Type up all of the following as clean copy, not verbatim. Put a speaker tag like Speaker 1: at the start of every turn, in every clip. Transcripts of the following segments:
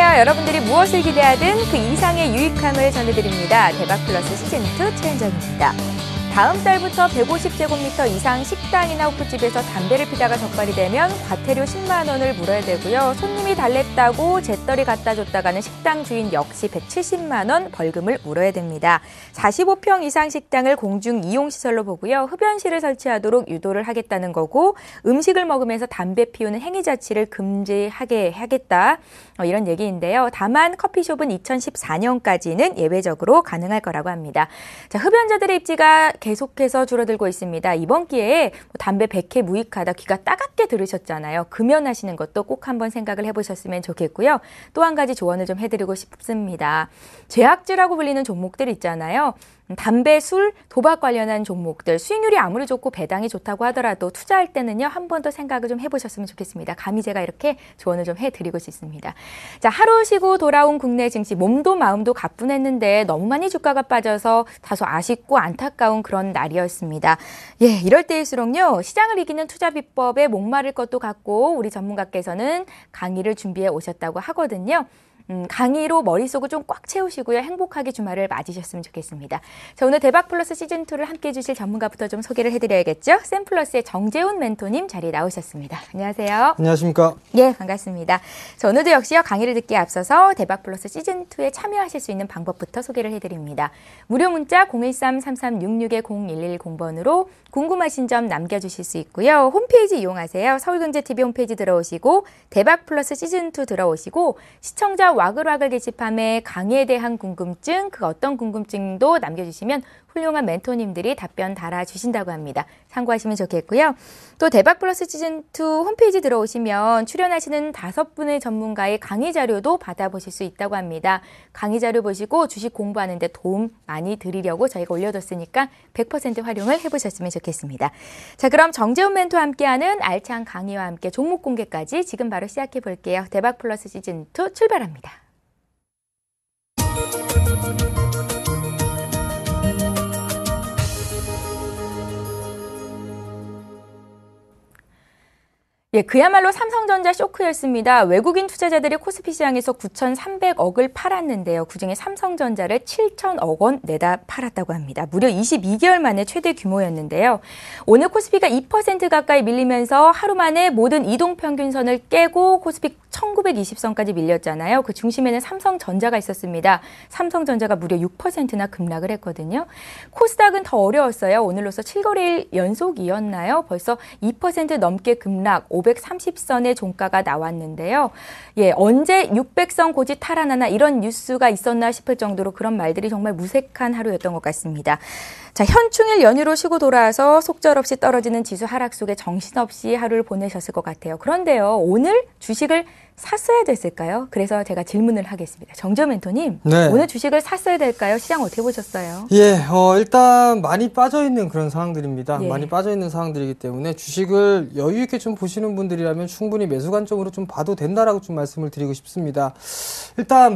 Speaker 1: 안녕하세요. 여러분들이 무엇을 기대하든 그 이상의 유익함을 전해드립니다. 대박플러스 시즌2 최은정입니다. 다음 달부터 150제곱미터 이상 식당이나 호프집에서 담배를 피다가 적발이 되면 과태료 10만 원을 물어야 되고요. 손님이 달랬다고 재떨이 갖다 줬다가는 식당 주인 역시 170만 원 벌금을 물어야 됩니다. 45평 이상 식당을 공중 이용시설로 보고요. 흡연실을 설치하도록 유도를 하겠다는 거고 음식을 먹으면서 담배 피우는 행위 자체를 금지하게 하겠다. 이런 얘기인데요. 다만 커피숍은 2014년까지는 예외적으로 가능할 거라고 합니다. 자, 흡연자들의 입지가 계속해서 줄어들고 있습니다. 이번 기회에 담배 100회 무익하다 귀가 따갑게 들으셨잖아요. 금연하시는 것도 꼭 한번 생각을 해보셨으면 좋겠고요. 또 한 가지 조언을 좀 해드리고 싶습니다. 죄악질라고 불리는 종목들 있잖아요. 담배, 술, 도박 관련한 종목들 수익률이 아무리 좋고 배당이 좋다고 하더라도 투자할 때는요 한 번 더 생각을 좀 해보셨으면 좋겠습니다. 감히 제가 이렇게 조언을 좀 해드리고 싶습니다. 자, 하루 쉬고 돌아온 국내 증시 몸도 마음도 가뿐했는데 너무 많이 주가가 빠져서 다소 아쉽고 안타까운 그런 날이었습니다. 예, 이럴 때일수록요 시장을 이기는 투자 비법에 목마를 것도 같고 우리 전문가께서는 강의를 준비해 오셨다고 하거든요. 강의로 머릿속을 좀 꽉 채우시고요. 행복하게 주말을 맞으셨으면 좋겠습니다. 자, 오늘 대박플러스 시즌2를 함께해 주실 전문가부터 좀 소개를 해드려야겠죠. 샘플러스의 정재훈 멘토님 자리에 나오셨습니다. 안녕하세요.
Speaker 2: 안녕하십니까.
Speaker 1: 예, 반갑습니다. 자, 오늘도 역시요 강의를 듣기에 앞서서 대박플러스 시즌2에 참여하실 수 있는 방법부터 소개를 해드립니다. 무료 문자 013-3366-0110번으로 궁금하신 점 남겨주실 수 있고요. 홈페이지 이용하세요. 서울경제TV 홈페이지 들어오시고 대박플러스 시즌2 들어오시고 시청자 와글와글 게시판에 강의에 대한 궁금증, 그 어떤 궁금증도 남겨주시면 훌륭한 멘토님들이 답변 달아주신다고 합니다. 참고하시면 좋겠고요. 또 대박플러스 시즌2 홈페이지 들어오시면 출연하시는 5분의 전문가의 강의 자료도 받아보실 수 있다고 합니다. 강의 자료 보시고 주식 공부하는 데 도움 많이 드리려고 저희가 올려뒀으니까 100% 활용을 해보셨으면 좋겠습니다. 자, 그럼 정재훈 멘토와 함께하는 알찬 강의와 함께 종목 공개까지 지금 바로 시작해 볼게요. 대박플러스 시즌2 출발합니다. 예, 그야말로 삼성전자 쇼크였습니다. 외국인 투자자들이 코스피 시장에서 9,300억을 팔았는데요. 그중에 삼성전자를 7,000억 원 내다 팔았다고 합니다. 무려 22개월 만에 최대 규모였는데요. 오늘 코스피가 2% 가까이 밀리면서 하루 만에 모든 이동평균선을 깨고 코스피 1920선까지 밀렸잖아요. 그 중심에는 삼성전자가 있었습니다. 삼성전자가 무려 6%나 급락을 했거든요. 코스닥은 더 어려웠어요. 오늘로서 7거래일 연속이었나요? 벌써 2% 넘게 급락, 530선의 종가가 나왔는데요. 예, 언제 600선 고지 탈환하나 이런 뉴스가 있었나 싶을 정도로 그런 말들이 정말 무색한 하루였던 것 같습니다. 자, 현충일 연휴로 쉬고 돌아와서 속절없이 떨어지는 지수 하락 속에 정신없이 하루를 보내셨을 것 같아요. 그런데요, 오늘 주식을 샀어야 됐을까요? 그래서 제가 질문을 하겠습니다. 정재훈 멘토님, 네. 오늘 주식을 샀어야 될까요? 시장 어떻게 보셨어요?
Speaker 2: 예, 일단 많이 빠져있는 그런 상황들입니다.
Speaker 1: 예.
Speaker 2: 많이 빠져있는 상황들이기 때문에 주식을 여유 있게 좀 보시는 분들이라면 충분히 매수 관점으로 좀 봐도 된다라고 좀 말씀을 드리고 싶습니다. 일단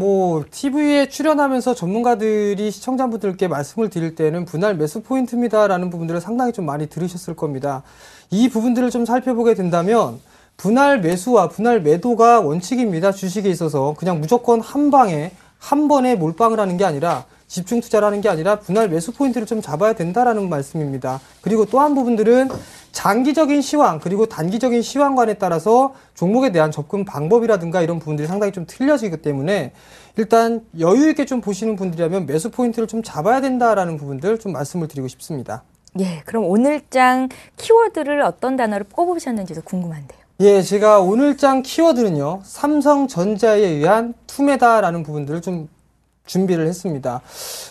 Speaker 2: TV에 출연하면서 전문가들이 시청자분들께 말씀을 드릴 때는 분할 매수 포인트입니다라는 부분들을 상당히 좀 많이 들으셨을 겁니다. 이 부분들을 좀 살펴보게 된다면 분할 매수와 분할 매도가 원칙입니다. 주식에 있어서 그냥 무조건 한 방에 한 번에 몰빵을 하는 게 아니라 집중 투자를 하는 게 아니라 분할 매수 포인트를 좀 잡아야 된다라는 말씀입니다. 그리고 또 한 부분들은 장기적인 시황 그리고 단기적인 시황관에 따라서 종목에 대한 접근 방법이라든가 이런 부분들이 상당히 좀 틀려지기 때문에 일단 여유 있게 좀 보시는 분들이라면 매수 포인트를 좀 잡아야 된다라는 부분들 좀 말씀을 드리고 싶습니다.
Speaker 1: 예, 그럼 오늘장 키워드를 어떤 단어를 꼽으셨는지도 궁금한데요.
Speaker 2: 예, 제가 오늘장 키워드는요, 삼성전자에 의한 투매다라는 부분들을 좀 준비를 했습니다.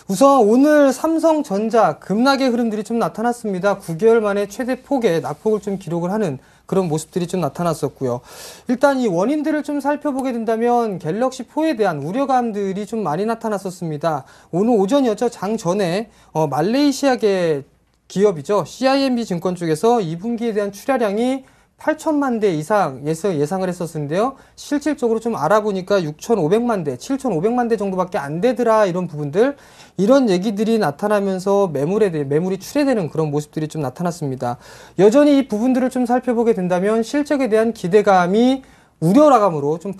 Speaker 2: 우선 오늘 삼성전자 급락의 흐름들이 좀 나타났습니다. 9개월 만에 최대 폭의 낙폭을 좀 기록을 하는 그런 모습들이 좀 나타났었고요. 일단 이 원인들을 좀 살펴보게 된다면 갤럭시 4에 대한 우려감들이 좀 많이 나타났었습니다. 오늘 오전이었죠. 장 전에 말레이시아계 기업이죠. CIMB 증권 쪽에서 2분기에 대한 출하량이 8천만 대 이상 예상을 했었는데요. 실질적으로 좀 알아보니까 6,500만 대, 7,500만 대 정도밖에 안 되더라 이런 부분들, 이런 얘기들이 나타나면서 매물이 출회되는 그런 모습들이 좀 나타났습니다. 여전히 이 부분들을 좀 살펴보게 된다면 실적에 대한 기대감이 우려라감으로 좀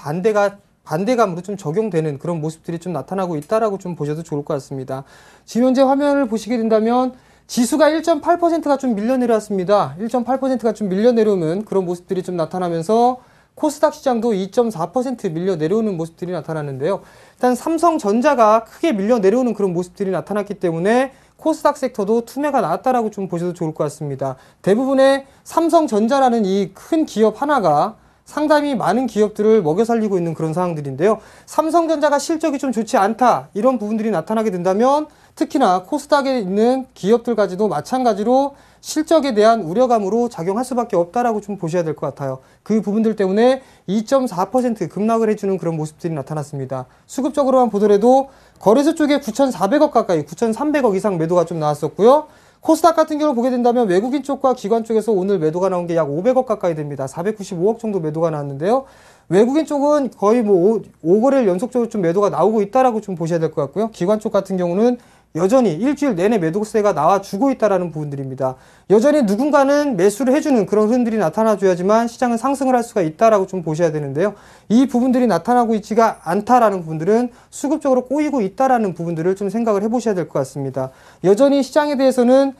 Speaker 2: 반대감으로 좀 적용되는 그런 모습들이 좀 나타나고 있다라고 좀 보셔도 좋을 것 같습니다. 지금 현재 화면을 보시게 된다면 지수가 1.8%가 좀 밀려 내려왔습니다. 1.8%가 좀 밀려 내려오는 그런 모습들이 좀 나타나면서 코스닥 시장도 2.4% 밀려 내려오는 모습들이 나타나는데요. 일단 삼성전자가 크게 밀려 내려오는 그런 모습들이 나타났기 때문에 코스닥 섹터도 투매가 나왔다라고 좀 보셔도 좋을 것 같습니다. 대부분의 삼성전자라는 이 큰 기업 하나가 상당히 많은 기업들을 먹여 살리고 있는 그런 상황들인데요. 삼성전자가 실적이 좀 좋지 않다, 이런 부분들이 나타나게 된다면 특히나 코스닥에 있는 기업들까지도 마찬가지로 실적에 대한 우려감으로 작용할 수밖에 없다라고 좀 보셔야 될 것 같아요. 그 부분들 때문에 2.4% 급락을 해주는 그런 모습들이 나타났습니다. 수급적으로만 보더라도 거래소 쪽에 9,400억 가까이, 9,300억 이상 매도가 좀 나왔었고요. 코스닥 같은 경우를 보게 된다면 외국인 쪽과 기관 쪽에서 오늘 매도가 나온 게 약 500억 가까이 됩니다. 495억 정도 매도가 나왔는데요. 외국인 쪽은 거의 뭐 5거래일 연속적으로 좀 매도가 나오고 있다라고 좀 보셔야 될 것 같고요. 기관 쪽 같은 경우는 여전히 일주일 내내 매도세가 나와주고 있다라는 부분들입니다. 여전히 누군가는 매수를 해주는 그런 흐름들이 나타나줘야지만 시장은 상승을 할 수가 있다라고 좀 보셔야 되는데요. 이 부분들이 나타나고 있지가 않다라는 부분들은 수급적으로 꼬이고 있다라는 부분들을 좀 생각을 해보셔야 될 것 같습니다. 여전히 시장에 대해서는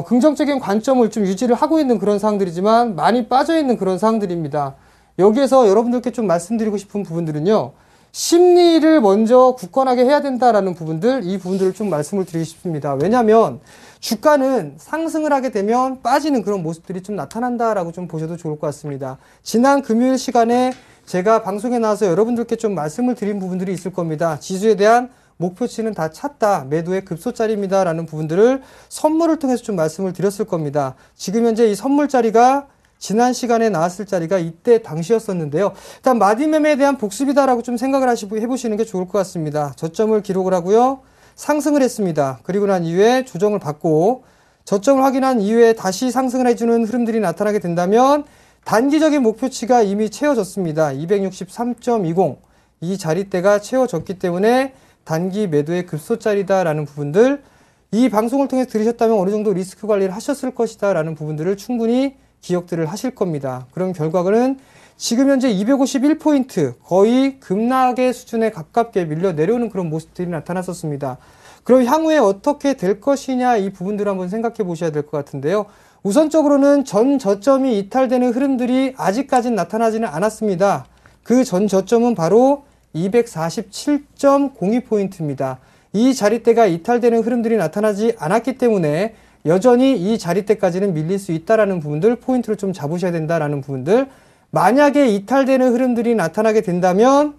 Speaker 2: 긍정적인 관점을 좀 유지를 하고 있는 그런 상황들이지만 많이 빠져있는 그런 상황들입니다. 여기에서 여러분들께 좀 말씀드리고 싶은 부분들은요, 심리를 먼저 굳건하게 해야 된다라는 부분들, 이 부분들을 좀 말씀을 드리고 싶습니다. 왜냐하면 주가는 상승을 하게 되면 빠지는 그런 모습들이 좀 나타난다라고 좀 보셔도 좋을 것 같습니다. 지난 금요일 시간에 제가 방송에 나와서 여러분들께 좀 말씀을 드린 부분들이 있을 겁니다. 지수에 대한 목표치는 다 찼다, 매도의 급소짜리입니다 라는 부분들을 선물을 통해서 좀 말씀을 드렸을 겁니다. 지금 현재 이 선물자리가 지난 시간에 나왔을 자리가 이때 당시였었는데요. 일단 마디매매에 대한 복습이다라고 좀 생각을 해보시는 게 좋을 것 같습니다. 저점을 기록을 하고요, 상승을 했습니다. 그리고 난 이후에 조정을 받고 저점을 확인한 이후에 다시 상승을 해주는 흐름들이 나타나게 된다면 단기적인 목표치가 이미 채워졌습니다. 263.20, 이 자리대가 채워졌기 때문에 단기 매도의 급소짜리다라는 부분들, 이 방송을 통해서 들으셨다면 어느 정도 리스크 관리를 하셨을 것이다 라는 부분들을 충분히 기억들을 하실 겁니다. 그런 결과는 지금 현재 251포인트, 거의 급락의 수준에 가깝게 밀려 내려오는 그런 모습들이 나타났었습니다. 그럼 향후에 어떻게 될 것이냐, 이 부분들을 한번 생각해 보셔야 될 것 같은데요. 우선적으로는 전 저점이 이탈되는 흐름들이 아직까지는 나타나지는 않았습니다. 그 전 저점은 바로 247.02포인트입니다. 이 자리대가 이탈되는 흐름들이 나타나지 않았기 때문에 여전히 이 자리대까지는 밀릴 수 있다라는 부분들, 포인트를 좀 잡으셔야 된다라는 부분들, 만약에 이탈되는 흐름들이 나타나게 된다면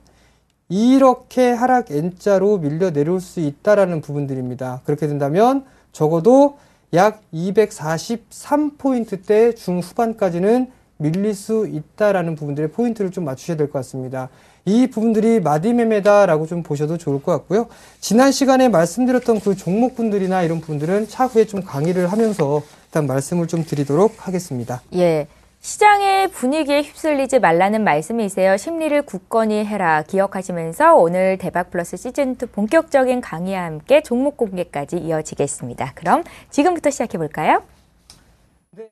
Speaker 2: 이렇게 하락 N자로 밀려 내려올 수 있다라는 부분들입니다. 그렇게 된다면 적어도 약 243포인트대 중후반까지는 밀릴 수 있다라는 부분들의 포인트를 좀 맞추셔야 될 것 같습니다. 이 부분들이 마디매매다라고 좀 보셔도 좋을 것 같고요. 지난 시간에 말씀드렸던 그 종목분들이나 이런 부분들은 차후에 좀 강의를 하면서 일단 말씀을 좀 드리도록 하겠습니다.
Speaker 1: 예. 시장의 분위기에 휩쓸리지 말라는 말씀이세요. 심리를 굳건히 해라 기억하시면서 오늘 대박플러스 시즌2 본격적인 강의와 함께 종목 공개까지 이어지겠습니다. 그럼 지금부터 시작해볼까요? 네.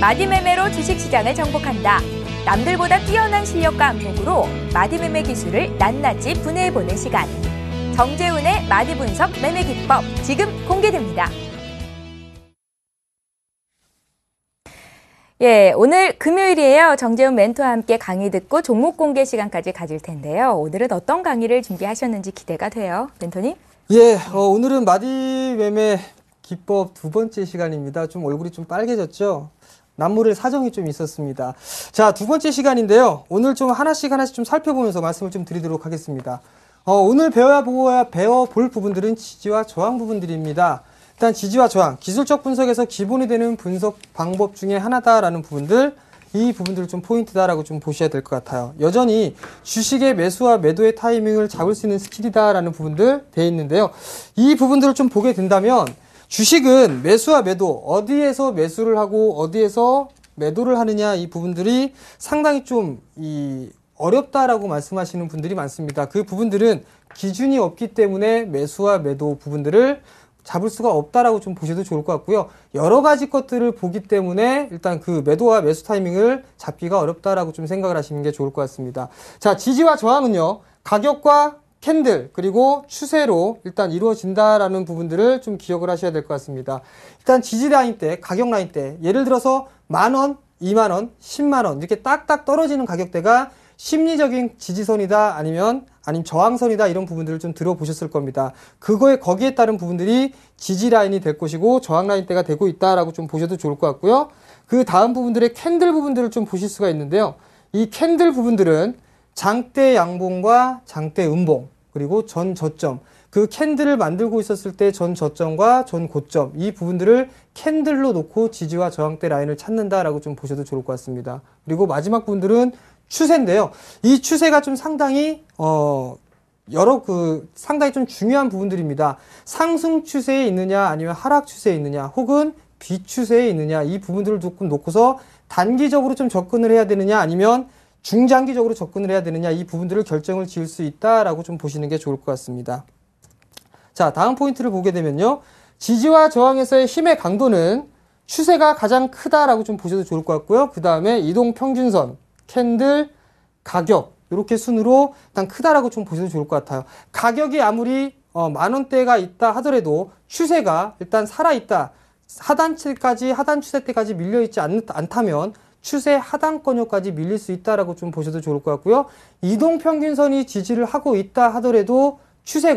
Speaker 1: 마디매매로 주식시장을 정복한다. 남들보다 뛰어난 실력과 안목으로 마디매매 기술을 낱낱이 분해해보는 시간. 정재훈의 마디분석 매매 기법 지금 공개됩니다. 예, 오늘 금요일이에요. 정재훈 멘토와 함께 강의 듣고 종목 공개 시간까지 가질 텐데요. 오늘은 어떤 강의를 준비하셨는지 기대가 돼요. 멘토님?
Speaker 2: 예, 오늘은 마디매매 기법 두 번째 시간입니다. 좀 얼굴이 좀 빨개졌죠? 남모를 사정이 좀 있었습니다. 자, 두 번째 시간인데요. 오늘 좀 하나씩 좀 살펴보면서 말씀을 좀 드리도록 하겠습니다. 오늘 배워볼 부분들은 지지와 저항 부분들입니다. 일단 지지와 저항, 기술적 분석에서 기본이 되는 분석 방법 중에 하나다라는 부분들, 이 부분들을 좀 포인트다라고 좀 보셔야 될 것 같아요. 여전히 주식의 매수와 매도의 타이밍을 잡을 수 있는 스킬이다라는 부분들 되어 있는데요. 이 부분들을 좀 보게 된다면 주식은 매수와 매도, 어디에서 매수를 하고 어디에서 매도를 하느냐, 이 부분들이 상당히 좀 어렵다라고 말씀하시는 분들이 많습니다. 그 부분들은 기준이 없기 때문에 매수와 매도 부분들을 잡을 수가 없다라고 좀 보셔도 좋을 것 같고요. 여러 가지 것들을 보기 때문에 일단 그 매도와 매수 타이밍을 잡기가 어렵다라고 좀 생각을 하시는 게 좋을 것 같습니다. 자, 지지와 저항은요, 가격과 캔들 그리고 추세로 일단 이루어진다라는 부분들을 좀 기억을 하셔야 될 것 같습니다. 일단 지지 라인 때, 가격 라인 때, 예를 들어서 10,000원, 20,000원, 10만원 이렇게 딱딱 떨어지는 가격대가 심리적인 지지선이다 아니면 저항선이다 이런 부분들을 좀 들어보셨을 겁니다. 거기에 따른 부분들이 지지 라인이 될 것이고 저항 라인대가 되고 있다라고 좀 보셔도 좋을 것 같고요. 그 다음 부분들의 캔들 부분들을 좀 보실 수가 있는데요. 이 캔들 부분들은 장대 양봉과 장대 음봉 그리고 전 저점, 그 캔들을 만들고 있었을 때 전 저점과 전 고점 이 부분들을 캔들로 놓고 지지와 저항대 라인을 찾는다라고 좀 보셔도 좋을 것 같습니다. 그리고 마지막 부분들은 추세인데요. 이 추세가 좀 상당히 상당히 좀 중요한 부분들입니다. 상승 추세에 있느냐 아니면 하락 추세에 있느냐 혹은 비추세에 있느냐 이 부분들을 조금 놓고서 단기적으로 좀 접근을 해야 되느냐 아니면 중장기적으로 접근을 해야 되느냐 이 부분들을 결정을 지을 수 있다라고 좀 보시는 게 좋을 것 같습니다. 자, 다음 포인트를 보게 되면요. 지지와 저항에서의 힘의 강도는 추세가 가장 크다라고 좀 보셔도 좋을 것 같고요. 그 다음에 이동 평균선, 캔들, 가격 이렇게 순으로 일단 크다라고 좀 보셔도 좋을 것 같아요. 가격이 아무리 만원대가 있다 하더라도 추세가 일단 살아있다. 하단 추세 때까지 밀려있지 않다면 추세 하단권역까지 밀릴 수 있다라고 좀 보셔도 좋을 것 같고요. 이동평균선이 지지를 하고 있다 하더라도 추세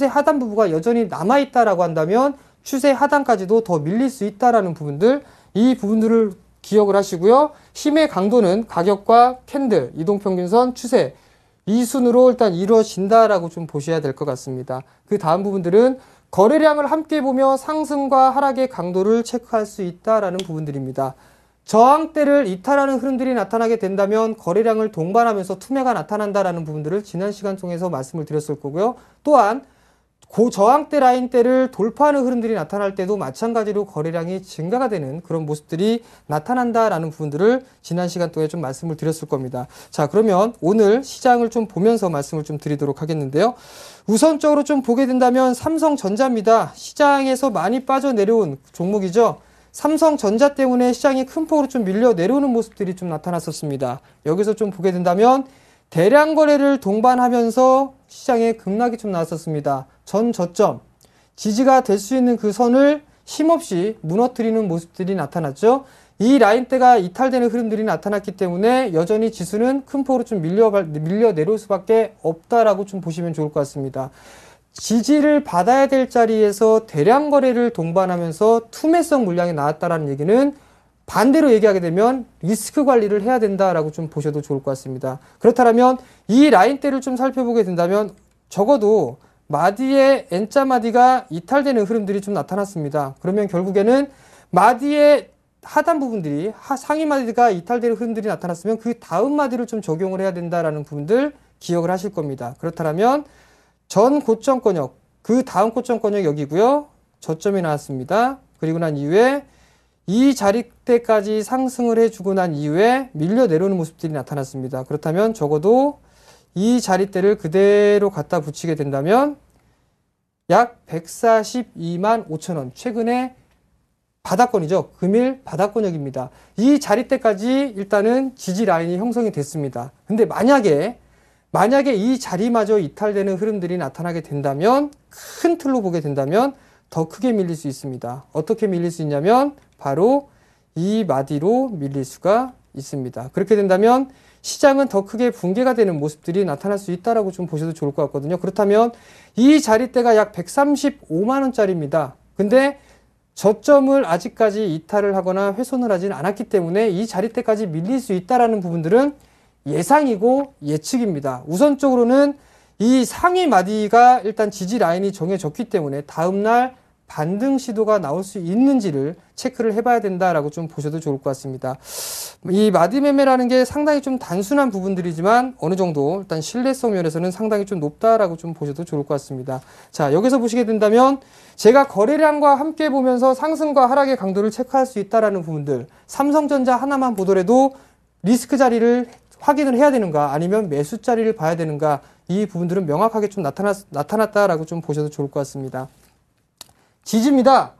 Speaker 2: 하단 부분가 여전히 남아있다라고 한다면 추세 하단까지도 더 밀릴 수 있다라는 부분들, 이 부분들을 기억을 하시고요. 힘의 강도는 가격과 캔들, 이동평균선, 추세 이 순으로 일단 이루어진다라고 좀 보셔야 될 것 같습니다. 그 다음 부분들은 거래량을 함께 보며 상승과 하락의 강도를 체크할 수 있다라는 부분들입니다. 저항대를 이탈하는 흐름들이 나타나게 된다면 거래량을 동반하면서 투매가 나타난다라는 부분들을 지난 시간 통해서 말씀을 드렸을 거고요. 또한 고저항대 라인대를 돌파하는 흐름들이 나타날 때도 마찬가지로 거래량이 증가가 되는 그런 모습들이 나타난다라는 부분들을 지난 시간 동안에 좀 말씀을 드렸을 겁니다. 자, 그러면 오늘 시장을 좀 보면서 말씀을 좀 드리도록 하겠는데요. 우선적으로 좀 보게 된다면 삼성전자입니다. 시장에서 많이 빠져내려온 종목이죠. 삼성전자 때문에 시장이 큰 폭으로 좀 밀려 내려오는 모습들이 좀 나타났었습니다. 여기서 좀 보게 된다면 대량 거래를 동반하면서 시장에 급락이 좀 나왔었습니다. 전 저점, 지지가 될 수 있는 그 선을 힘없이 무너뜨리는 모습들이 나타났죠. 이 라인대가 이탈되는 흐름들이 나타났기 때문에 여전히 지수는 큰 폭으로 좀 밀려 내려올 수밖에 없다라고 좀 보시면 좋을 것 같습니다. 지지를 받아야 될 자리에서 대량 거래를 동반하면서 투매성 물량이 나왔다라는 얘기는 반대로 얘기하게 되면 리스크 관리를 해야 된다라고 좀 보셔도 좋을 것 같습니다. 그렇다면 이 라인대를 좀 살펴보게 된다면 적어도 마디의 N자 마디가 이탈되는 흐름들이 좀 나타났습니다. 그러면 결국에는 마디의 하단 부분들이 상위 마디가 이탈되는 흐름들이 나타났으면 그 다음 마디를 좀 적용을 해야 된다라는 부분들 기억을 하실 겁니다. 그렇다면 전 고점권역, 그 다음 고점권역 여기고요. 저점이 나왔습니다. 그리고 난 이후에 이 자리대까지 상승을 해주고 난 이후에 밀려 내려오는 모습들이 나타났습니다. 그렇다면 적어도 이 자리대를 그대로 갖다 붙이게 된다면 약 142만 5천원, 최근에 바닥권이죠. 금일 바닥권역입니다. 이 자리대까지 일단은 지지 라인이 형성이 됐습니다. 근데 만약에 이 자리마저 이탈되는 흐름들이 나타나게 된다면, 큰 틀로 보게 된다면 더 크게 밀릴 수 있습니다. 어떻게 밀릴 수 있냐면 바로 이 마디로 밀릴 수가 있습니다. 그렇게 된다면 시장은 더 크게 붕괴가 되는 모습들이 나타날 수 있다라고 좀 보셔도 좋을 것 같거든요. 그렇다면 이 자리대가 약 135만 원짜리입니다. 근데 저점을 아직까지 이탈을 하거나 훼손을 하진 않았기 때문에 이 자리대까지 밀릴 수 있다라는 부분들은 예상이고 예측입니다. 우선적으로는 이 상위 마디가 일단 지지 라인이 정해졌기 때문에 다음날 반등 시도가 나올 수 있는지를 체크를 해봐야 된다라고 좀 보셔도 좋을 것 같습니다. 이 마디 매매라는 게 상당히 좀 단순한 부분들이지만 어느 정도 일단 신뢰성 면에서는 상당히 좀 높다라고 좀 보셔도 좋을 것 같습니다. 자, 여기서 보시게 된다면 제가 거래량과 함께 보면서 상승과 하락의 강도를 체크할 수 있다라는 부분들, 삼성전자 하나만 보더라도 리스크 자리를 확인을 해야 되는가 아니면 매수 자리를 봐야 되는가, 이 부분들은 명확하게 좀 나타났다라고 좀 보셔도 좋을 것 같습니다. 지지입니다.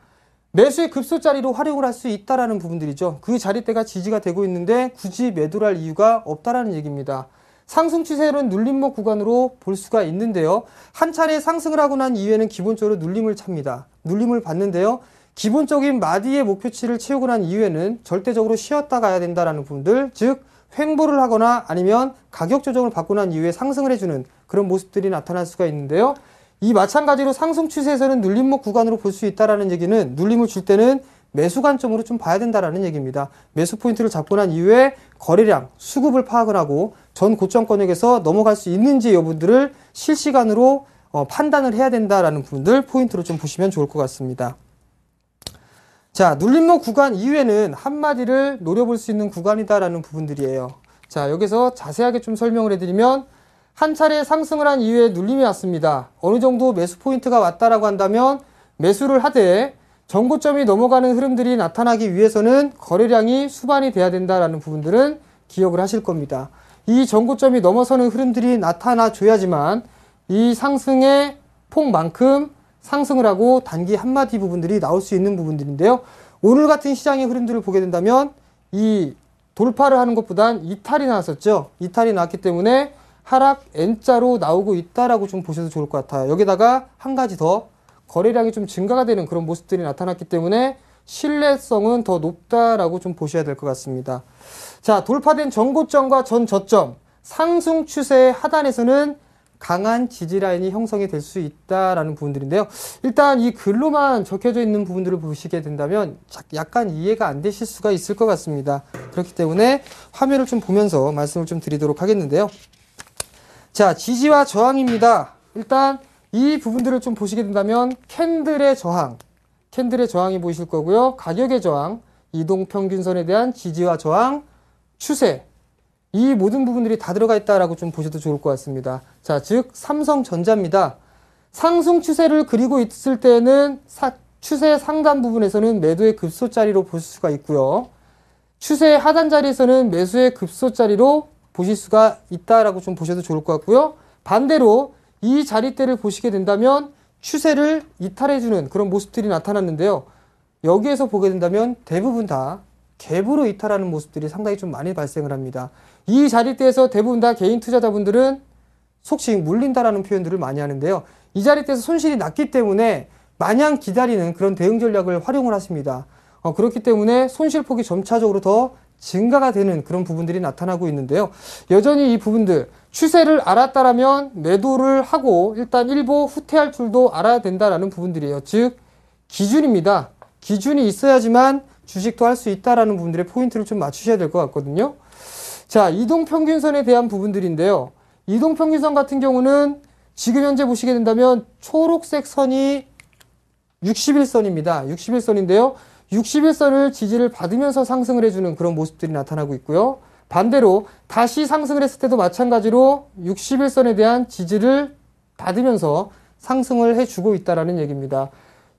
Speaker 2: 매수의 급소자리로 활용을 할 수 있다라는 부분들이죠. 그 자리대가 지지가 되고 있는데 굳이 매도를 할 이유가 없다라는 얘기입니다. 상승 추세는 눌림목 구간으로 볼 수가 있는데요. 한 차례 상승을 하고 난 이후에는 기본적으로 눌림을 찹니다. 눌림을 받는데요. 기본적인 마디의 목표치를 채우고 난 이후에는 절대적으로 쉬었다 가야 된다라는 부분들, 즉 횡보를 하거나 아니면 가격 조정을 받고 난 이후에 상승을 해주는 그런 모습들이 나타날 수가 있는데요. 이 마찬가지로 상승 추세에서는 눌림목 구간으로 볼 수 있다라는 얘기는 눌림을 줄 때는 매수 관점으로 좀 봐야 된다라는 얘기입니다. 매수 포인트를 잡고 난 이후에 거래량, 수급을 파악을 하고 전 고점권역에서 넘어갈 수 있는지 여부들을 실시간으로 판단을 해야 된다라는 부분들 포인트로 좀 보시면 좋을 것 같습니다. 자, 눌림목 구간 이후에는 한마디를 노려볼 수 있는 구간이다라는 부분들이에요. 자, 여기서 자세하게 좀 설명을 해드리면 한 차례 상승을 한 이후에 눌림이 왔습니다. 어느 정도 매수 포인트가 왔다라고 한다면 매수를 하되 전고점이 넘어가는 흐름들이 나타나기 위해서는 거래량이 수반이 돼야 된다라는 부분들은 기억을 하실 겁니다. 이 전고점이 넘어서는 흐름들이 나타나줘야지만 이 상승의 폭만큼 상승을 하고 단기 한마디 부분들이 나올 수 있는 부분들인데요. 오늘 같은 시장의 흐름들을 보게 된다면 이 돌파를 하는 것보단 이탈이 나왔었죠. 이탈이 나왔기 때문에 하락 N자로 나오고 있다라고 좀 보셔도 좋을 것 같아요. 여기다가 한 가지 더 거래량이 좀 증가가 되는 그런 모습들이 나타났기 때문에 신뢰성은 더 높다라고 좀 보셔야 될 것 같습니다. 자, 돌파된 전고점과 전 저점, 상승 추세의 하단에서는 강한 지지 라인이 형성이 될 수 있다라는 부분들인데요. 일단 이 글로만 적혀져 있는 부분들을 보시게 된다면 약간 이해가 안 되실 수가 있을 것 같습니다. 그렇기 때문에 화면을 좀 보면서 말씀을 좀 드리도록 하겠는데요. 자, 지지와 저항입니다. 일단 이 부분들을 좀 보시게 된다면 캔들의 저항이 보이실 거고요. 가격의 저항, 이동평균선에 대한 지지와 저항, 추세, 이 모든 부분들이 다 들어가 있다라고 좀 보셔도 좋을 것 같습니다. 자, 즉 삼성전자입니다. 상승 추세를 그리고 있을 때는 추세 상단 부분에서는 매도의 급소자리로 볼 수가 있고요. 추세의 하단 자리에서는 매수의 급소자리로 보실 수가 있다라고 좀 보셔도 좋을 것 같고요. 반대로 이 자리대를 보시게 된다면 추세를 이탈해주는 그런 모습들이 나타났는데요. 여기에서 보게 된다면 대부분 다 갭으로 이탈하는 모습들이 상당히 좀 많이 발생을 합니다. 이 자리대에서 대부분 다 개인 투자자분들은 속칭 물린다라는 표현들을 많이 하는데요. 이 자리대에서 손실이 났기 때문에 마냥 기다리는 그런 대응 전략을 활용을 하십니다. 그렇기 때문에 손실폭이 점차적으로 더 증가가 되는 그런 부분들이 나타나고 있는데요. 여전히 이 부분들 추세를 알았다라면 매도를 하고 일단 일보 후퇴할 줄도 알아야 된다라는 부분들이에요. 즉 기준입니다. 기준이 있어야지만 주식도 할 수 있다라는 부분들의 포인트를 좀 맞추셔야 될 것 같거든요. 자, 이동평균선에 대한 부분들인데요. 이동평균선 같은 경우는 지금 현재 보시게 된다면 초록색 선이 60일선입니다. 60일선인데요. 60일선을 지지를 받으면서 상승을 해주는 그런 모습들이 나타나고 있고요. 반대로 다시 상승을 했을 때도 마찬가지로 60일선에 대한 지지를 받으면서 상승을 해주고 있다는 얘기입니다.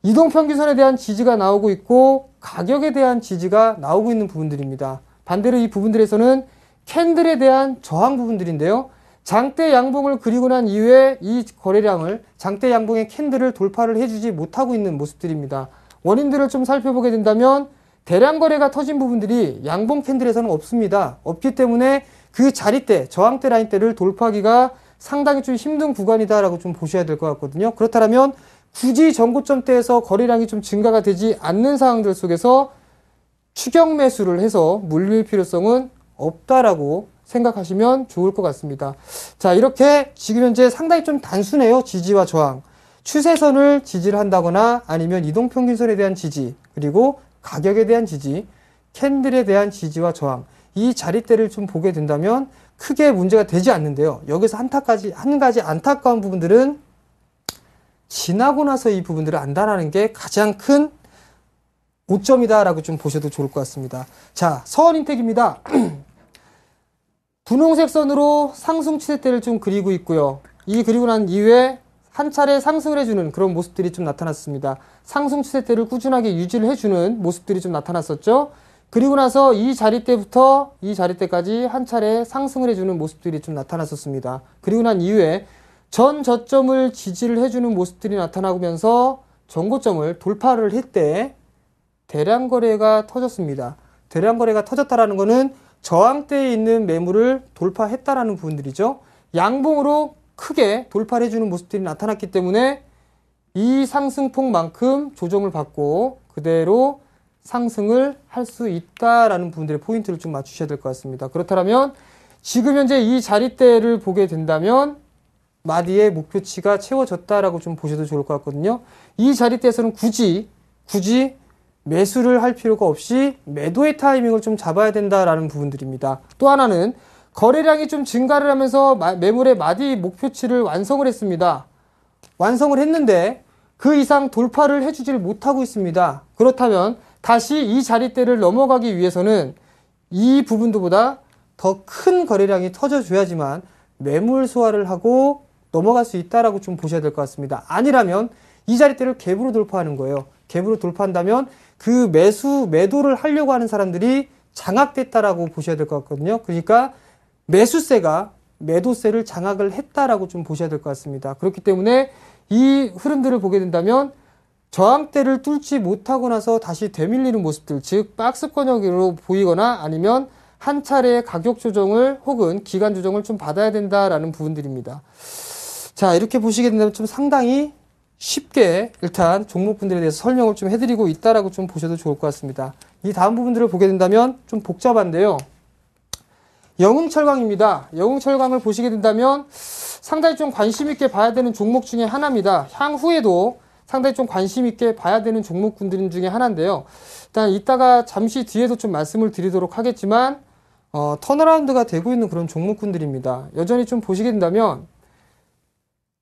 Speaker 2: 이동평균선에 대한 지지가 나오고 있고 가격에 대한 지지가 나오고 있는 부분들입니다. 반대로 이 부분들에서는 캔들에 대한 저항 부분들인데요. 장대 양봉을 그리고 난 이후에 이 거래량을 장대 양봉의 캔들을 돌파를 해주지 못하고 있는 모습들입니다. 원인들을 좀 살펴보게 된다면 대량 거래가 터진 부분들이 양봉 캔들에서는 없습니다. 없기 때문에 그 자리대, 저항대 라인대를 돌파하기가 상당히 좀 힘든 구간이다라고 좀 보셔야 될 것 같거든요. 그렇다면 굳이 전고점대에서 거래량이 좀 증가가 되지 않는 상황들 속에서 추격 매수를 해서 물릴 필요성은 없다라고 생각하시면 좋을 것 같습니다. 자, 이렇게 지금 현재 상당히 좀 단순해요. 지지와 저항. 추세선을 지지를 한다거나 아니면 이동평균선에 대한 지지, 그리고 가격에 대한 지지, 캔들에 대한 지지와 저항. 이 자리대를 좀 보게 된다면 크게 문제가 되지 않는데요. 여기서 한 가지 안타까운 부분들은 지나고 나서 이 부분들을 안다라는 게 가장 큰 오점이다라고 좀 보셔도 좋을 것 같습니다. 자, 서원인텍입니다. 분홍색 선으로 상승 추세대를 좀 그리고 있고요. 이 그리고 난 이후에 한 차례 상승을 해주는 그런 모습들이 좀 나타났습니다. 상승 추세대를 꾸준하게 유지를 해주는 모습들이 좀 나타났었죠. 그리고 나서 이 자리대부터 이 자리대까지 한 차례 상승을 해주는 모습들이 좀 나타났었습니다. 그리고 난 이후에 전 저점을 지지를 해주는 모습들이 나타나면서 전고점을 돌파를 했대 대량 거래가 터졌습니다. 대량 거래가 터졌다라는 것은 저항대에 있는 매물을 돌파했다라는 부분들이죠. 양봉으로 크게 돌파를 해주는 모습들이 나타났기 때문에 이 상승폭만큼 조정을 받고 그대로 상승을 할 수 있다라는 부분들의 포인트를 좀 맞추셔야 될 것 같습니다. 그렇다면 지금 현재 이 자리대를 보게 된다면 마디의 목표치가 채워졌다라고 좀 보셔도 좋을 것 같거든요. 이 자리대에서는 굳이 매수를 할 필요가 없이 매도의 타이밍을 좀 잡아야 된다라는 부분들입니다. 또 하나는 거래량이 좀 증가를 하면서 매물의 마디 목표치를 완성을 했습니다. 완성을 했는데 그 이상 돌파를 해주질 못하고 있습니다. 그렇다면 다시 이 자리대를 넘어가기 위해서는 이 부분도보다 더 큰 거래량이 터져줘야지만 매물 소화를 하고 넘어갈 수 있다라고 좀 보셔야 될 것 같습니다. 아니라면 이 자리대를 갭으로 돌파하는 거예요. 갭으로 돌파한다면 그 매도를 하려고 하는 사람들이 장악됐다라고 보셔야 될 것 같거든요. 그러니까 매수세가 매도세를 장악을 했다라고 좀 보셔야 될 것 같습니다. 그렇기 때문에 이 흐름들을 보게 된다면 저항대를 뚫지 못하고 나서 다시 되밀리는 모습들, 즉 박스권역으로 보이거나 아니면 한 차례 가격 조정을 혹은 기간 조정을 좀 받아야 된다라는 부분들입니다. 자, 이렇게 보시게 된다면 좀 상당히 쉽게 일단 종목분들에 대해서 설명을 좀 해드리고 있다라고 좀 보셔도 좋을 것 같습니다. 이 다음 부분들을 보게 된다면 좀 복잡한데요. 영흥철강입니다. 영흥철강을 보시게 된다면 상당히 좀 관심 있게 봐야 되는 종목 중에 하나입니다. 향후에도 상당히 좀 관심 있게 봐야 되는 종목군들 중에 하나인데요. 일단 이따가 잠시 뒤에도 좀 말씀을 드리도록 하겠지만 턴어라운드가 되고 있는 그런 종목군들입니다. 여전히 좀 보시게 된다면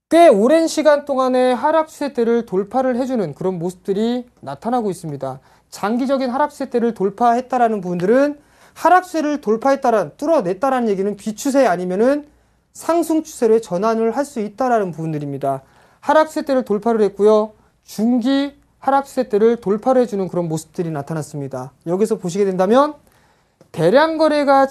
Speaker 2: 꽤 오랜 시간 동안의 하락 추세대를 돌파를 해주는 그런 모습들이 나타나고 있습니다. 장기적인 하락 추세대를 돌파했다라는 부분들은 하락 추세를 뚫어냈다라는 얘기는 비추세 아니면은 상승 추세로 전환을 할 수 있다라는 부분들입니다. 하락 추세대를 돌파를 했고요. 중기 하락 추세대를 돌파를 해주는 그런 모습들이 나타났습니다. 여기서 보시게 된다면 대량 거래가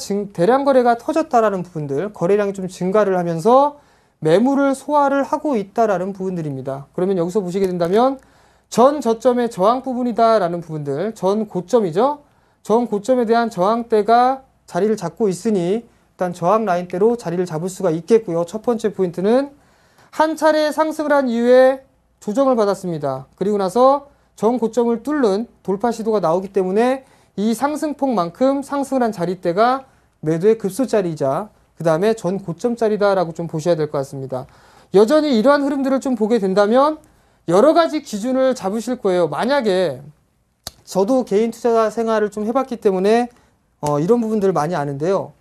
Speaker 2: 터졌다라는 부분들, 거래량이 좀 증가를 하면서 매물을 소화를 하고 있다라는 부분들입니다. 그러면 여기서 보시게 된다면 전 저점의 저항 부분이다라는 부분들, 전 고점이죠. 전 고점에 대한 저항대가 자리를 잡고 있으니 일단 저항 라인대로 자리를 잡을 수가 있겠고요. 첫 번째 포인트는 한 차례 상승을 한 이후에 조정을 받았습니다. 그리고 나서 전 고점을 뚫는 돌파 시도가 나오기 때문에 이 상승폭만큼 상승을 한 자리대가 매도의 급소자리이자 그 다음에 전 고점짜리다라고 좀 보셔야 될 것 같습니다. 여전히 이러한 흐름들을 좀 보게 된다면 여러 가지 기준을 잡으실 거예요. 만약에 저도 개인 투자 생활을 좀 해봤기 때문에 이런 부분들을 많이 아는데요.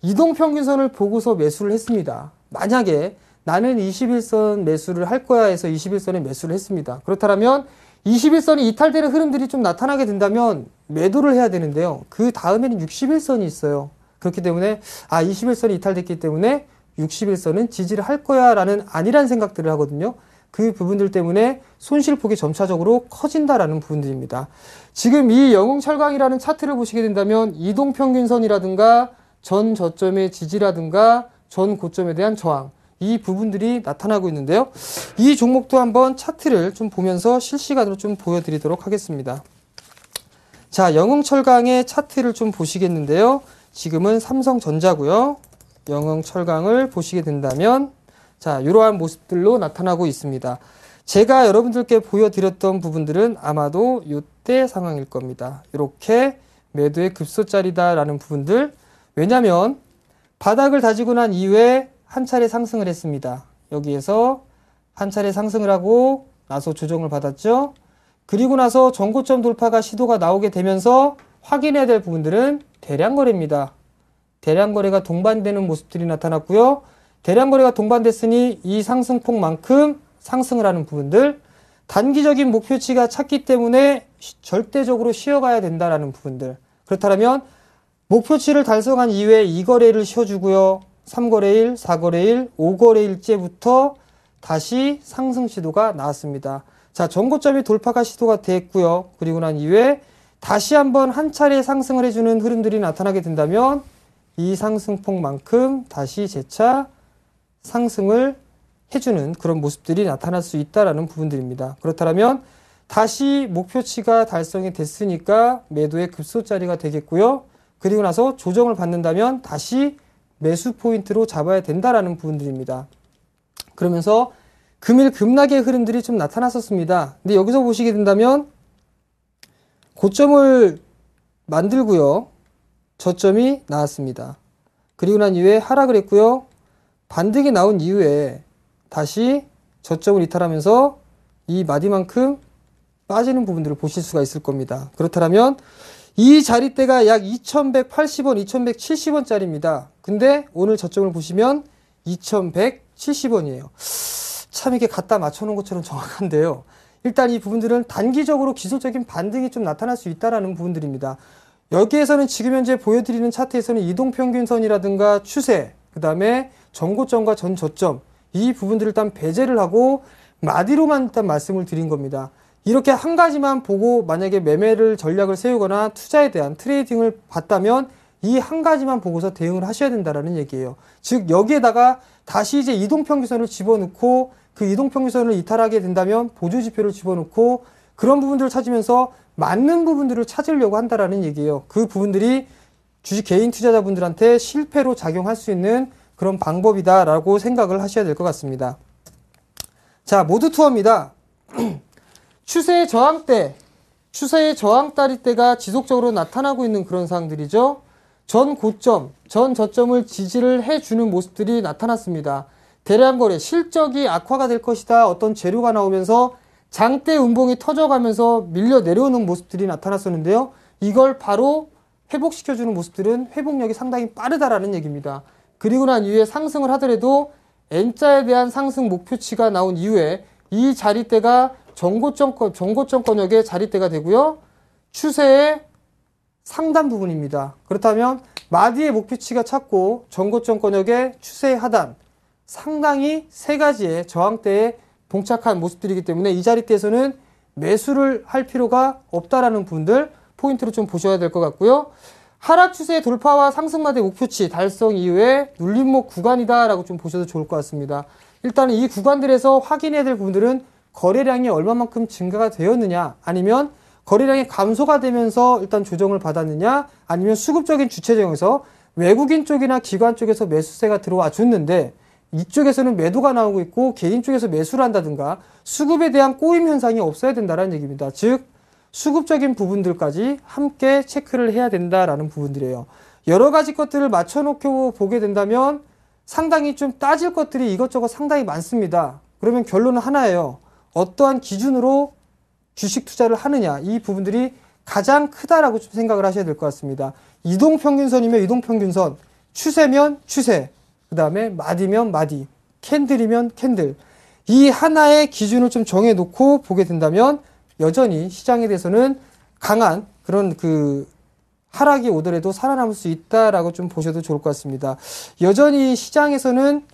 Speaker 2: 이동평균선을 보고서 매수를 했습니다. 만약에 나는 21선 매수를 할 거야 해서 21선에 매수를 했습니다. 그렇다면 21선이 이탈되는 흐름들이 좀 나타나게 된다면 매도를 해야 되는데요. 그 다음에는 61선이 있어요. 그렇기 때문에 21선이 이탈됐기 때문에 61선은 지지를 할 거야 라는 아니란 생각들을 하거든요. 그 부분들 때문에 손실폭이 점차적으로 커진다라는 부분들입니다. 지금 이 영흥철강이라는 차트를 보시게 된다면 이동평균선이라든가 전 저점의 지지라든가 전 고점에 대한 저항, 이 부분들이 나타나고 있는데요. 이 종목도 한번 차트를 좀 보면서 실시간으로 좀 보여드리도록 하겠습니다. 자, 영흥철강의 차트를 좀 보시겠는데요. 지금은 삼성전자고요. 영흥철강을 보시게 된다면 자, 이러한 모습들로 나타나고 있습니다. 제가 여러분들께 보여드렸던 부분들은 아마도 이때 상황일 겁니다. 이렇게 매도의 급소짜리다라는 부분들, 왜냐하면 바닥을 다지고 난 이후에 한 차례 상승을 했습니다. 여기에서 한 차례 상승을 하고 나서 조정을 받았죠. 그리고 나서 전고점 돌파가 시도가 나오게 되면서 확인해야 될 부분들은 대량 거래입니다. 대량 거래가 동반되는 모습들이 나타났고요. 대량 거래가 동반됐으니 이 상승폭만큼 상승을 하는 부분들, 단기적인 목표치가 찼기 때문에 절대적으로 쉬어가야 된다라는 부분들. 그렇다면 목표치를 달성한 이후에 2거래를 쉬어주고요. 3거래일, 4거래일, 5거래일째부터 다시 상승 시도가 나왔습니다. 자, 전고점이 돌파가 시도가 됐고요. 그리고 난 이후에 다시 한번 한 차례 상승을 해주는 흐름들이 나타나게 된다면 이 상승폭만큼 다시 재차 상승을 해주는 그런 모습들이 나타날 수 있다라는 부분들입니다. 그렇다면 다시 목표치가 달성이 됐으니까 매도의 급소자리가 되겠고요. 그리고 나서 조정을 받는다면 다시 매수 포인트로 잡아야 된다라는 부분들입니다. 그러면서 금일 급락의 흐름들이 좀 나타났었습니다. 근데 여기서 보시게 된다면 고점을 만들고요. 저점이 나왔습니다. 그리고 난 이후에 하락을 했고요. 반등이 나온 이후에 다시 저점을 이탈하면서 이 마디만큼 빠지는 부분들을 보실 수가 있을 겁니다. 그렇다면 이 자리대가 약 2180원, 2170원짜리입니다. 근데 오늘 저점을 보시면 2170원이에요. 참 이게 갖다 맞춰놓은 것처럼 정확한데요. 일단 이 부분들은 단기적으로 기술적인 반등이 좀 나타날 수 있다는 부분들입니다. 여기에서는 지금 현재 보여드리는 차트에서는 이동평균선이라든가 추세, 그 다음에 전고점과 전저점, 이 부분들을 일단 배제를 하고 마디로만 일단 말씀을 드린 겁니다. 이렇게 한 가지만 보고 만약에 매매를 전략을 세우거나 투자에 대한 트레이딩을 봤다면 이 한 가지만 보고서 대응을 하셔야 된다라는 얘기예요. 즉 여기에다가 다시 이제 이동평균선을 집어넣고 그 이동평균선을 이탈하게 된다면 보조지표를 집어넣고 그런 부분들을 찾으면서 맞는 부분들을 찾으려고 한다라는 얘기예요. 그 부분들이 주식 개인 투자자분들한테 실패로 작용할 수 있는 그런 방법이다라고 생각을 하셔야 될 것 같습니다. 자, 모드 투어입니다. 추세의 저항대, 추세의 저항다리대가 지속적으로 나타나고 있는 그런 상황들이죠. 전 고점, 전 저점을 지지를 해주는 모습들이 나타났습니다. 대량 거래, 실적이 악화가 될 것이다. 어떤 재료가 나오면서 장대 음봉이 터져가면서 밀려 내려오는 모습들이 나타났었는데요. 이걸 바로 회복시켜주는 모습들은 회복력이 상당히 빠르다라는 얘기입니다. 그리고 난 이후에 상승을 하더라도 N자에 대한 상승 목표치가 나온 이후에 이 자리대가 전고점권역의 자리대가 되고요. 추세의 상단 부분입니다. 그렇다면 마디의 목표치가 찾고 전고점권역의 추세의 하단, 상당히 세 가지의 저항대에 봉착한 모습들이기 때문에 이 자리대에서는 매수를 할 필요가 없다라는 부분들 포인트로 좀 보셔야 될 것 같고요. 하락 추세의 돌파와 상승마대 목표치 달성 이후에 눌림목 구간이다라고 좀 보셔도 좋을 것 같습니다. 일단은 이 구간들에서 확인해야 될 부분들은 거래량이 얼마만큼 증가가 되었느냐, 아니면 거래량이 감소가 되면서 일단 조정을 받았느냐, 아니면 수급적인 주체적에서 외국인 쪽이나 기관 쪽에서 매수세가 들어와 줬는데 이쪽에서는 매도가 나오고 있고 개인 쪽에서 매수를 한다든가 수급에 대한 꼬임 현상이 없어야 된다는 얘기입니다. 즉 수급적인 부분들까지 함께 체크를 해야 된다라는 부분들이에요. 여러 가지 것들을 맞춰놓고 보게 된다면 상당히 좀 따질 것들이 이것저것 상당히 많습니다. 그러면 결론은 하나예요. 어떠한 기준으로 주식 투자를 하느냐, 이 부분들이 가장 크다라고 좀 생각을 하셔야 될 것 같습니다. 이동평균선이면 이동평균선, 추세면 추세, 그 다음에 마디면 마디, 캔들이면 캔들, 이 하나의 기준을 좀 정해놓고 보게 된다면 여전히 시장에 대해서는 강한 그런 하락이 오더라도 살아남을 수 있다라고 좀 보셔도 좋을 것 같습니다. 여전히 시장에서는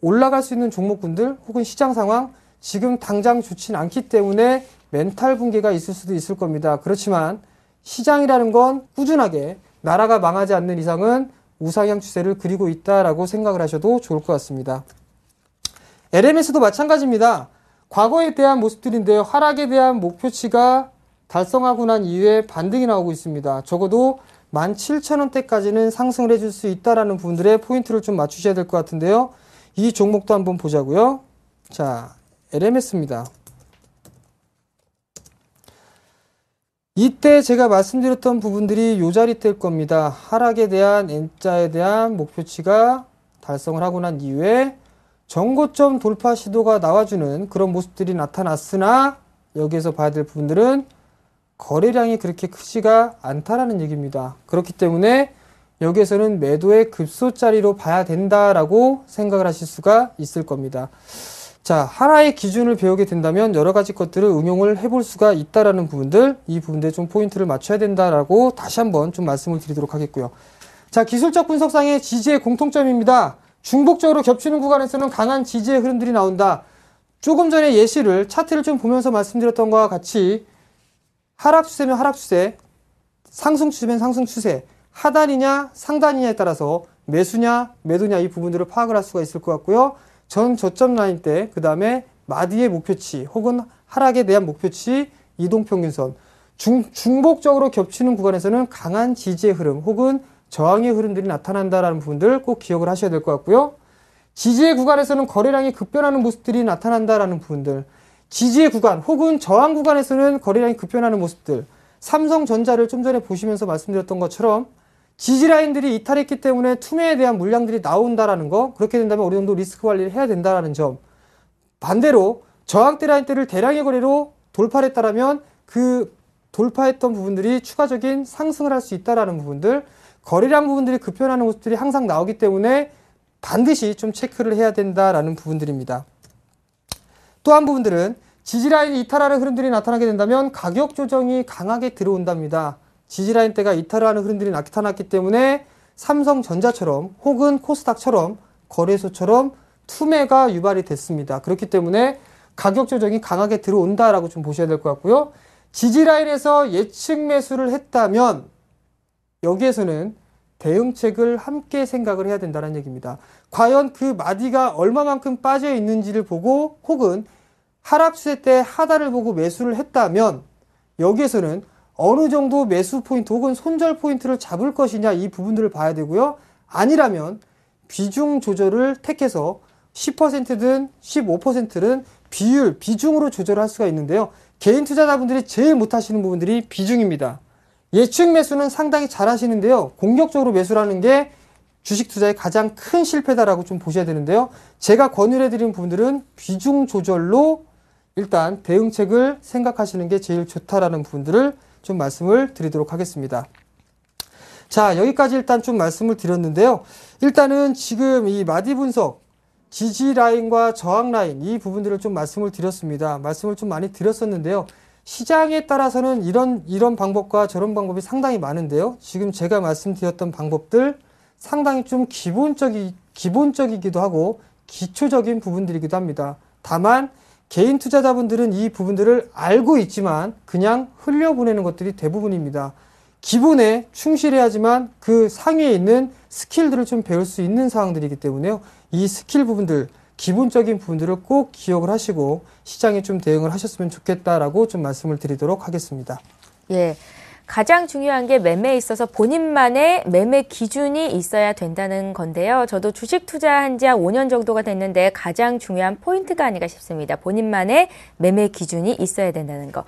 Speaker 2: 올라갈 수 있는 종목군들 혹은 시장 상황 지금 당장 좋진 않기 때문에 멘탈 붕괴가 있을 수도 있을 겁니다. 그렇지만 시장이라는 건 꾸준하게 나라가 망하지 않는 이상은 우상향 추세를 그리고 있다라고 생각을 하셔도 좋을 것 같습니다. LMS도 마찬가지입니다. 과거에 대한 모습들인데요. 하락에 대한 목표치가 달성하고 난 이후에 반등이 나오고 있습니다. 적어도 17,000원대까지는 상승을 해줄 수 있다라는 부분들의 포인트를 좀 맞추셔야 될 것 같은데요. 이 종목도 한번 보자고요. 자, LMS입니다. 이때 제가 말씀드렸던 부분들이 요 자리대일 겁니다. 하락에 대한 N자에 대한 목표치가 달성을 하고 난 이후에 전고점 돌파 시도가 나와주는 그런 모습들이 나타났으나 여기에서 봐야 될 부분들은 거래량이 그렇게 크지가 않다라는 얘기입니다. 그렇기 때문에 여기에서는 매도의 급소자리로 봐야 된다라고 생각을 하실 수가 있을 겁니다. 자, 하나의 기준을 배우게 된다면 여러 가지 것들을 응용을 해볼 수가 있다라는 부분들, 이 부분들에 좀 포인트를 맞춰야 된다라고 다시 한번 좀 말씀을 드리도록 하겠고요. 자, 기술적 분석상의 지지의 공통점입니다. 중복적으로 겹치는 구간에서는 강한 지지의 흐름들이 나온다. 조금 전에 예시를 차트를 좀 보면서 말씀드렸던 것과 같이 하락 추세면 하락 추세, 상승 추세면 상승 추세, 하단이냐 상단이냐에 따라서 매수냐 매도냐 이 부분들을 파악을 할 수가 있을 것 같고요. 전 저점 라인대, 그 다음에 마디의 목표치 혹은 하락에 대한 목표치, 이동평균선, 중복적으로 겹치는 구간에서는 강한 지지의 흐름 혹은 저항의 흐름들이 나타난다라는 부분들 꼭 기억을 하셔야 될 것 같고요. 지지의 구간에서는 거래량이 급변하는 모습들이 나타난다라는 부분들, 지지의 구간 혹은 저항 구간에서는 거래량이 급변하는 모습들, 삼성전자를 좀 전에 보시면서 말씀드렸던 것처럼 지지 라인들이 이탈했기 때문에 투매에 대한 물량들이 나온다라는 거, 그렇게 된다면 어느 정도 리스크 관리를 해야 된다라는 점, 반대로 저항대 라인대를 대량의 거래로 돌파를 했다라면 그 돌파했던 부분들이 추가적인 상승을 할 수 있다라는 부분들, 거래량 부분들이 급변하는 모습들이 항상 나오기 때문에 반드시 좀 체크를 해야 된다라는 부분들입니다. 또 한 부분들은 지지라인이 이탈하는 흐름들이 나타나게 된다면 가격 조정이 강하게 들어온답니다. 지지라인대가 이탈하는 흐름들이 나타났기 때문에 삼성전자처럼 혹은 코스닥처럼 거래소처럼 투매가 유발이 됐습니다. 그렇기 때문에 가격 조정이 강하게 들어온다라고 좀 보셔야 될 것 같고요. 지지라인에서 예측 매수를 했다면 여기에서는 대응책을 함께 생각을 해야 된다는 얘기입니다. 과연 그 마디가 얼마만큼 빠져 있는지를 보고 혹은 하락추세 때 하단을 보고 매수를 했다면 여기에서는 어느 정도 매수 포인트 혹은 손절 포인트를 잡을 것이냐, 이 부분들을 봐야 되고요. 아니라면 비중 조절을 택해서 10%든 15%든 비중으로 조절할 수가 있는데요. 개인 투자자분들이 제일 못하시는 부분들이 비중입니다. 예측 매수는 상당히 잘 하시는데요. 공격적으로 매수라는 게 주식 투자의 가장 큰 실패다라고 좀 보셔야 되는데요. 제가 권유를 해드리는 부분들은 비중 조절로 일단 대응책을 생각하시는 게 제일 좋다라는 부분들을 좀 말씀을 드리도록 하겠습니다. 자, 여기까지 일단 좀 말씀을 드렸는데요. 일단은 지금 이 마디 분석, 지지 라인과 저항 라인, 이 부분들을 좀 말씀을 드렸습니다. 말씀을 좀 많이 드렸었는데요. 시장에 따라서는 이런 방법과 저런 방법이 상당히 많은데요. 지금 제가 말씀드렸던 방법들 상당히 좀 기본적이기도 하고 기초적인 부분들이기도 합니다. 다만 개인 투자자분들은 이 부분들을 알고 있지만 그냥 흘려보내는 것들이 대부분입니다. 기본에 충실해야지만 그 상위에 있는 스킬들을 좀 배울 수 있는 사항들이기 때문에요. 이 스킬 부분들, 기본적인 부분들을 꼭 기억을 하시고 시장에 좀 대응을 하셨으면 좋겠다라고 좀 말씀을 드리도록 하겠습니다.
Speaker 1: 예. 가장 중요한 게 매매에 있어서 본인만의 매매 기준이 있어야 된다는 건데요. 저도 주식 투자한 지 한 5년 정도가 됐는데 가장 중요한 포인트가 아닌가 싶습니다. 본인만의 매매 기준이 있어야 된다는 거.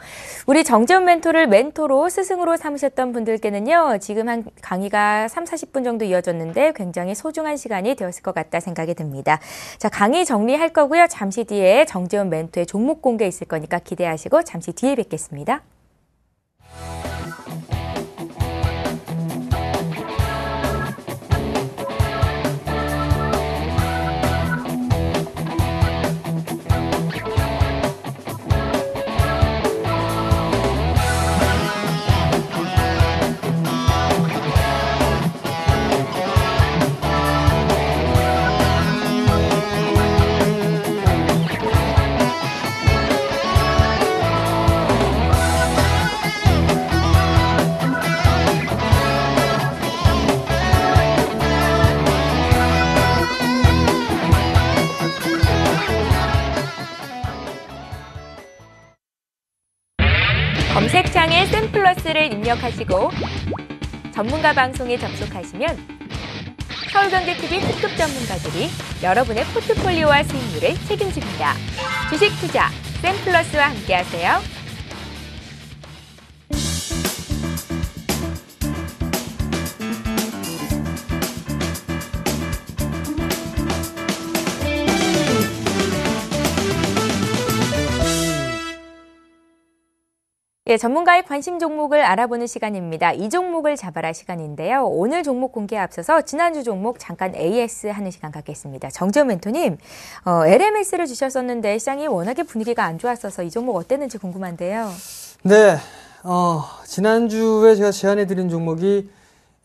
Speaker 1: 우리 정재훈 멘토를 멘토로 스승으로 삼으셨던 분들께는요. 지금 한 강의가 30-40분 정도 이어졌는데 굉장히 소중한 시간이 되었을 것 같다 생각이 듭니다. 자, 강의 정리할 거고요. 잠시 뒤에 정재훈 멘토의 종목 공개 있을 거니까 기대하시고 잠시 뒤에 뵙겠습니다. 검색창에 샘플러스를 입력하시고 전문가 방송에 접속하시면 서울경제TV 특급 전문가들이 여러분의 포트폴리오와 수익률을 책임집니다. 주식 투자 샘플러스와 함께하세요. 예, 전문가의 관심 종목을 알아보는 시간입니다. 이 종목을 잡아라 시간인데요. 오늘 종목 공개에 앞서서 지난주 종목 잠깐 AS 하는 시간 갖겠습니다. 정재훈 멘토님, LMS를 주셨었는데 시장이 워낙에 분위기가 안 좋았어서 이 종목 어땠는지 궁금한데요.
Speaker 2: 네, 지난주에 제가 제안해드린 종목이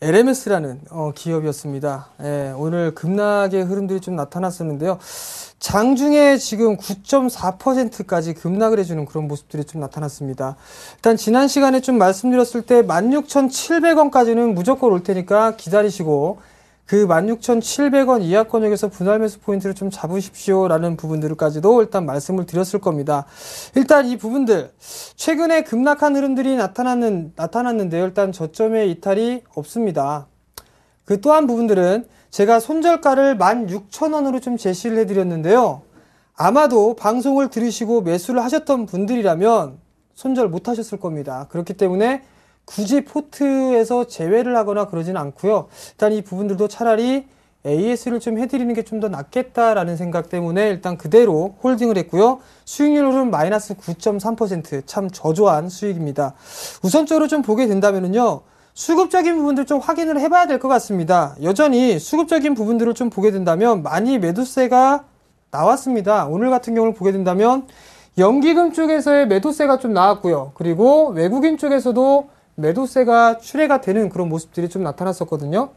Speaker 2: LMS라는 기업이었습니다. 예, 오늘 급락의 흐름들이 좀 나타났었는데요. 장중에 지금 9.4%까지 급락을 해주는 그런 모습들이 좀 나타났습니다. 일단 지난 시간에 좀 말씀드렸을 때 16,700원까지는 무조건 올 테니까 기다리시고 그 16,700원 이하 권역에서 분할 매수 포인트를 좀 잡으십시오라는 부분들까지도 일단 말씀을 드렸을 겁니다. 일단 이 부분들 최근에 급락한 흐름들이 나타났는데요. 일단 저점의 이탈이 없습니다. 그 또한 부분들은 제가 손절가를 16,000원으로 좀 제시를 해드렸는데요. 아마도 방송을 들으시고 매수를 하셨던 분들이라면 손절 못 하셨을 겁니다. 그렇기 때문에 굳이 포트에서 제외를 하거나 그러진 않고요. 일단 이 부분들도 차라리 AS를 좀 해드리는 게 좀 더 낫겠다라는 생각 때문에 일단 그대로 홀딩을 했고요. 수익률은 마이너스 9.3%, 참 저조한 수익입니다. 우선적으로 좀 보게 된다면요. 수급적인 부분들 좀 확인을 해봐야 될 것 같습니다. 여전히 수급적인 부분들을 좀 보게 된다면 많이 매도세가 나왔습니다. 오늘 같은 경우를 보게 된다면 연기금 쪽에서의 매도세가 좀 나왔고요. 그리고 외국인 쪽에서도 매도세가 출회가 되는 그런 모습들이 좀 나타났었거든요.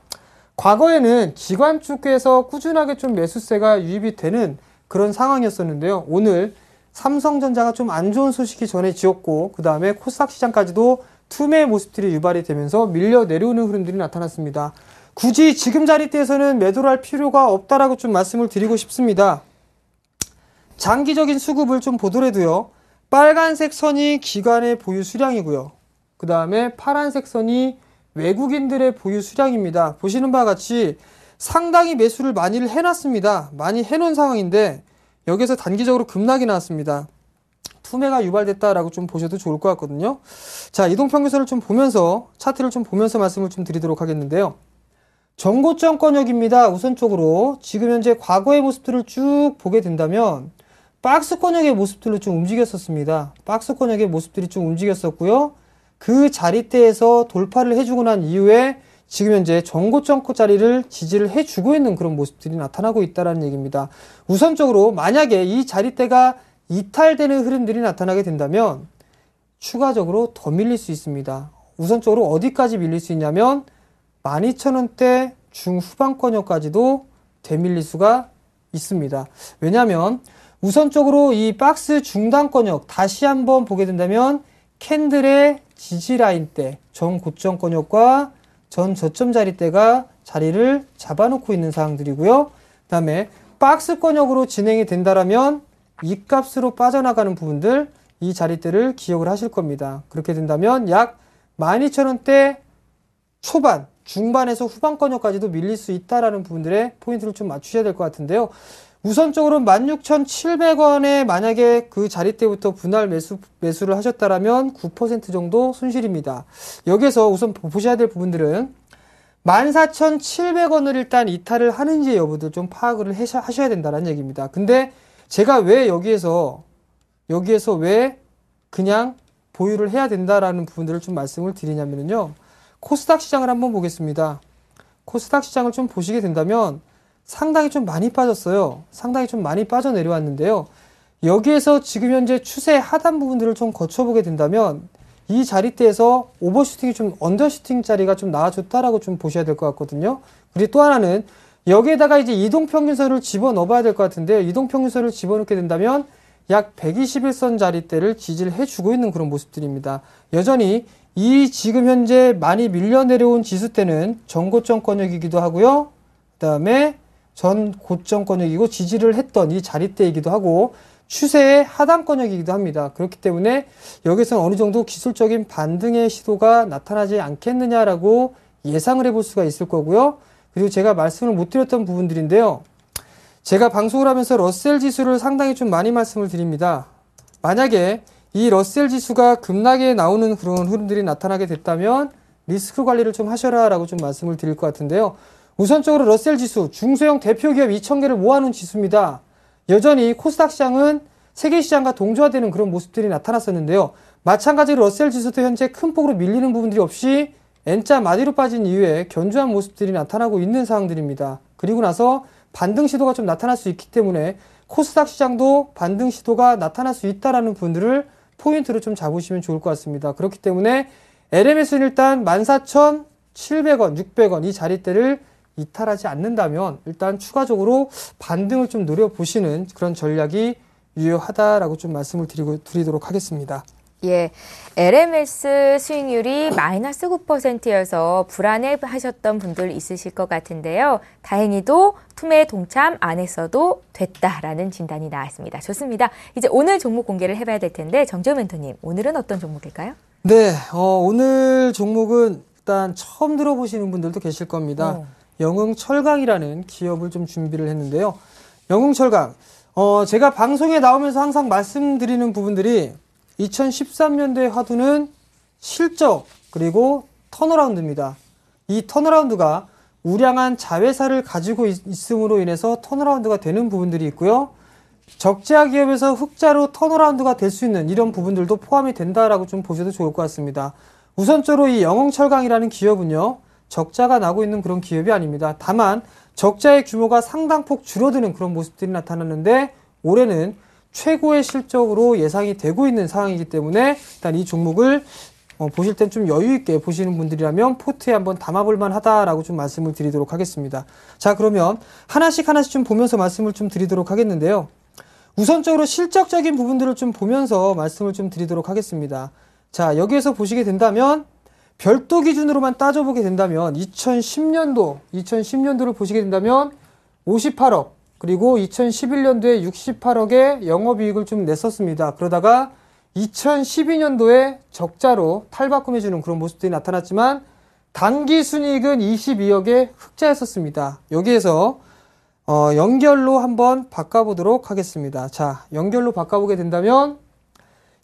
Speaker 2: 과거에는 기관 쪽에서 꾸준하게 좀 매수세가 유입이 되는 그런 상황이었었는데요. 오늘 삼성전자가 좀 안 좋은 소식이 전해지었고 그 다음에 코스닥 시장까지도 투매의 모습들이 유발이 되면서 밀려 내려오는 흐름들이 나타났습니다. 굳이 지금 자리대에서는 매도를 할 필요가 없다라고 좀 말씀을 드리고 싶습니다. 장기적인 수급을 좀 보더라도요. 빨간색 선이 기관의 보유 수량이고요. 그 다음에 파란색 선이 외국인들의 보유 수량입니다. 보시는 바와 같이 상당히 매수를 많이를 해놨습니다. 많이 해놓은 상황인데 여기서 단기적으로 급락이 나왔습니다. 투매가 유발됐다라고 좀 보셔도 좋을 것 같거든요. 자, 이동평균선을 좀 보면서 차트를 좀 보면서 말씀을 좀 드리도록 하겠는데요. 전고점 권역입니다. 우선적으로 지금 현재 과거의 모습들을 쭉 보게 된다면 박스 권역의 모습들로 좀 움직였었습니다. 박스 권역의 모습들이 좀 움직였었고요. 그 자리대에서 돌파를 해주고 난 이후에 지금 현재 전고점 자리를 지지를 해주고 있는 그런 모습들이 나타나고 있다는 얘기입니다. 우선적으로 만약에 이 자리대가 이탈되는 흐름들이 나타나게 된다면 추가적으로 더 밀릴 수 있습니다. 우선적으로 어디까지 밀릴 수 있냐면 12,000원대 중후반권역까지도 되밀릴 수가 있습니다. 왜냐하면 우선적으로 이 박스 중단권역 다시 한번 보게 된다면 캔들의 지지라인대 전 고점권역과 전 저점 자리대가 자리를 잡아놓고 있는 상황들이고요. 그 다음에 박스권역으로 진행이 된다라면 이 값으로 빠져나가는 부분들 이 자리대를 기억을 하실 겁니다. 그렇게 된다면 약 12,000원대 초반, 중반에서 후반권역까지도 밀릴 수 있다라는 부분들에 포인트를 좀 맞추셔야 될 것 같은데요. 우선적으로 16,700원에 만약에 그 자리대부터 분할 매수를 하셨다라면 9% 정도 손실입니다. 여기서 우선 보셔야 될 부분들은 14,700원을 일단 이탈을 하는지 여부들 좀 파악을 하셔야 된다는 얘기입니다. 근데 제가 왜 여기에서 왜 그냥 보유를 해야 된다라는 부분들을 좀 말씀을 드리냐면요. 코스닥 시장을 한번 보겠습니다. 코스닥 시장을 좀 보시게 된다면 상당히 좀 많이 빠졌어요. 상당히 좀 많이 빠져 내려왔는데요. 여기에서 지금 현재 추세 하단 부분들을 좀 거쳐보게 된다면 이 자리대에서 오버슈팅이 좀 언더슈팅 자리가 좀 나와줬다라고 좀 보셔야 될 것 같거든요. 그리고 또 하나는 여기에다가 이제 이동평균선을 집어넣어 봐야 될 것 같은데 이동평균선을 집어넣게 된다면 약 121선 자리대를 지지를 해주고 있는 그런 모습들입니다. 여전히 이 지금 현재 많이 밀려 내려온 지수대는 전고점 권역이기도 하고요. 그 다음에 전 고점 권역이고 지지를 했던 이 자리대이기도 하고 추세의 하단 권역이기도 합니다. 그렇기 때문에 여기서는 어느 정도 기술적인 반등의 시도가 나타나지 않겠느냐라고 예상을 해볼 수가 있을 거고요. 그리고 제가 말씀을 못 드렸던 부분들인데요. 제가 방송을 하면서 러셀 지수를 상당히 좀 많이 말씀을 드립니다. 만약에 이 러셀 지수가 급락에 나오는 그런 흐름들이 나타나게 됐다면 리스크 관리를 좀 하셔라 라고 좀 말씀을 드릴 것 같은데요. 우선적으로 러셀 지수, 중소형 대표기업 2,000개를 모아놓은 지수입니다. 여전히 코스닥 시장은 세계 시장과 동조화되는 그런 모습들이 나타났었는데요. 마찬가지로 러셀 지수도 현재 큰 폭으로 밀리는 부분들이 없이 N자 마디로 빠진 이후에 견조한 모습들이 나타나고 있는 상황들입니다. 그리고 나서 반등 시도가 좀 나타날 수 있기 때문에 코스닥 시장도 반등 시도가 나타날 수 있다는 부분들을 포인트로 좀 잡으시면 좋을 것 같습니다. 그렇기 때문에 LMS는 일단 14,700원, 600원 이 자리대를 이탈하지 않는다면 일단 추가적으로 반등을 좀 노려보시는 그런 전략이 유효하다라고 좀 말씀을 드리도록 하겠습니다.
Speaker 1: 예, LMS 수익률이 마이너스 9%여서 불안해하셨던 분들 있으실 것 같은데요. 다행히도 투매 동참 안 했어도 됐다라는 진단이 나왔습니다. 좋습니다. 이제 오늘 종목 공개를 해봐야 될 텐데 정재호 멘토님, 오늘은 어떤 종목일까요?
Speaker 2: 네, 오늘 종목은 일단 처음 들어보시는 분들도 계실 겁니다. 영흥철강이라는 기업을 좀 준비를 했는데요. 영흥철강, 제가 방송에 나오면서 항상 말씀드리는 부분들이 2013년도의 화두는 실적 그리고 턴어라운드입니다. 이 턴어라운드가 우량한 자회사를 가지고 있음으로 인해서 턴어라운드가 되는 부분들이 있고요. 적자 기업에서 흑자로 턴어라운드가 될 수 있는 이런 부분들도 포함이 된다라고 좀 보셔도 좋을 것 같습니다. 우선적으로 이 영흥철강이라는 기업은요, 적자가 나고 있는 그런 기업이 아닙니다. 다만 적자의 규모가 상당폭 줄어드는 그런 모습들이 나타났는데 올해는 최고의 실적으로 예상이 되고 있는 상황이기 때문에 일단 이 종목을 보실 땐 좀 여유 있게 보시는 분들이라면 포트에 한번 담아볼 만하다라고 좀 말씀을 드리도록 하겠습니다. 자, 그러면 하나씩 좀 보면서 말씀을 좀 드리도록 하겠는데요. 우선적으로 실적적인 부분들을 좀 보면서 말씀을 좀 드리도록 하겠습니다. 자, 여기에서 보시게 된다면 별도 기준으로만 따져보게 된다면 2010년도를 보시게 된다면 58억 그리고 2011년도에 68억의 영업이익을 좀 냈었습니다. 그러다가 2012년도에 적자로 탈바꿈해주는 그런 모습들이 나타났지만 당기순이익은 22억의 흑자였었습니다. 여기에서 연결로 한번 바꿔보도록 하겠습니다. 자, 연결로 바꿔보게 된다면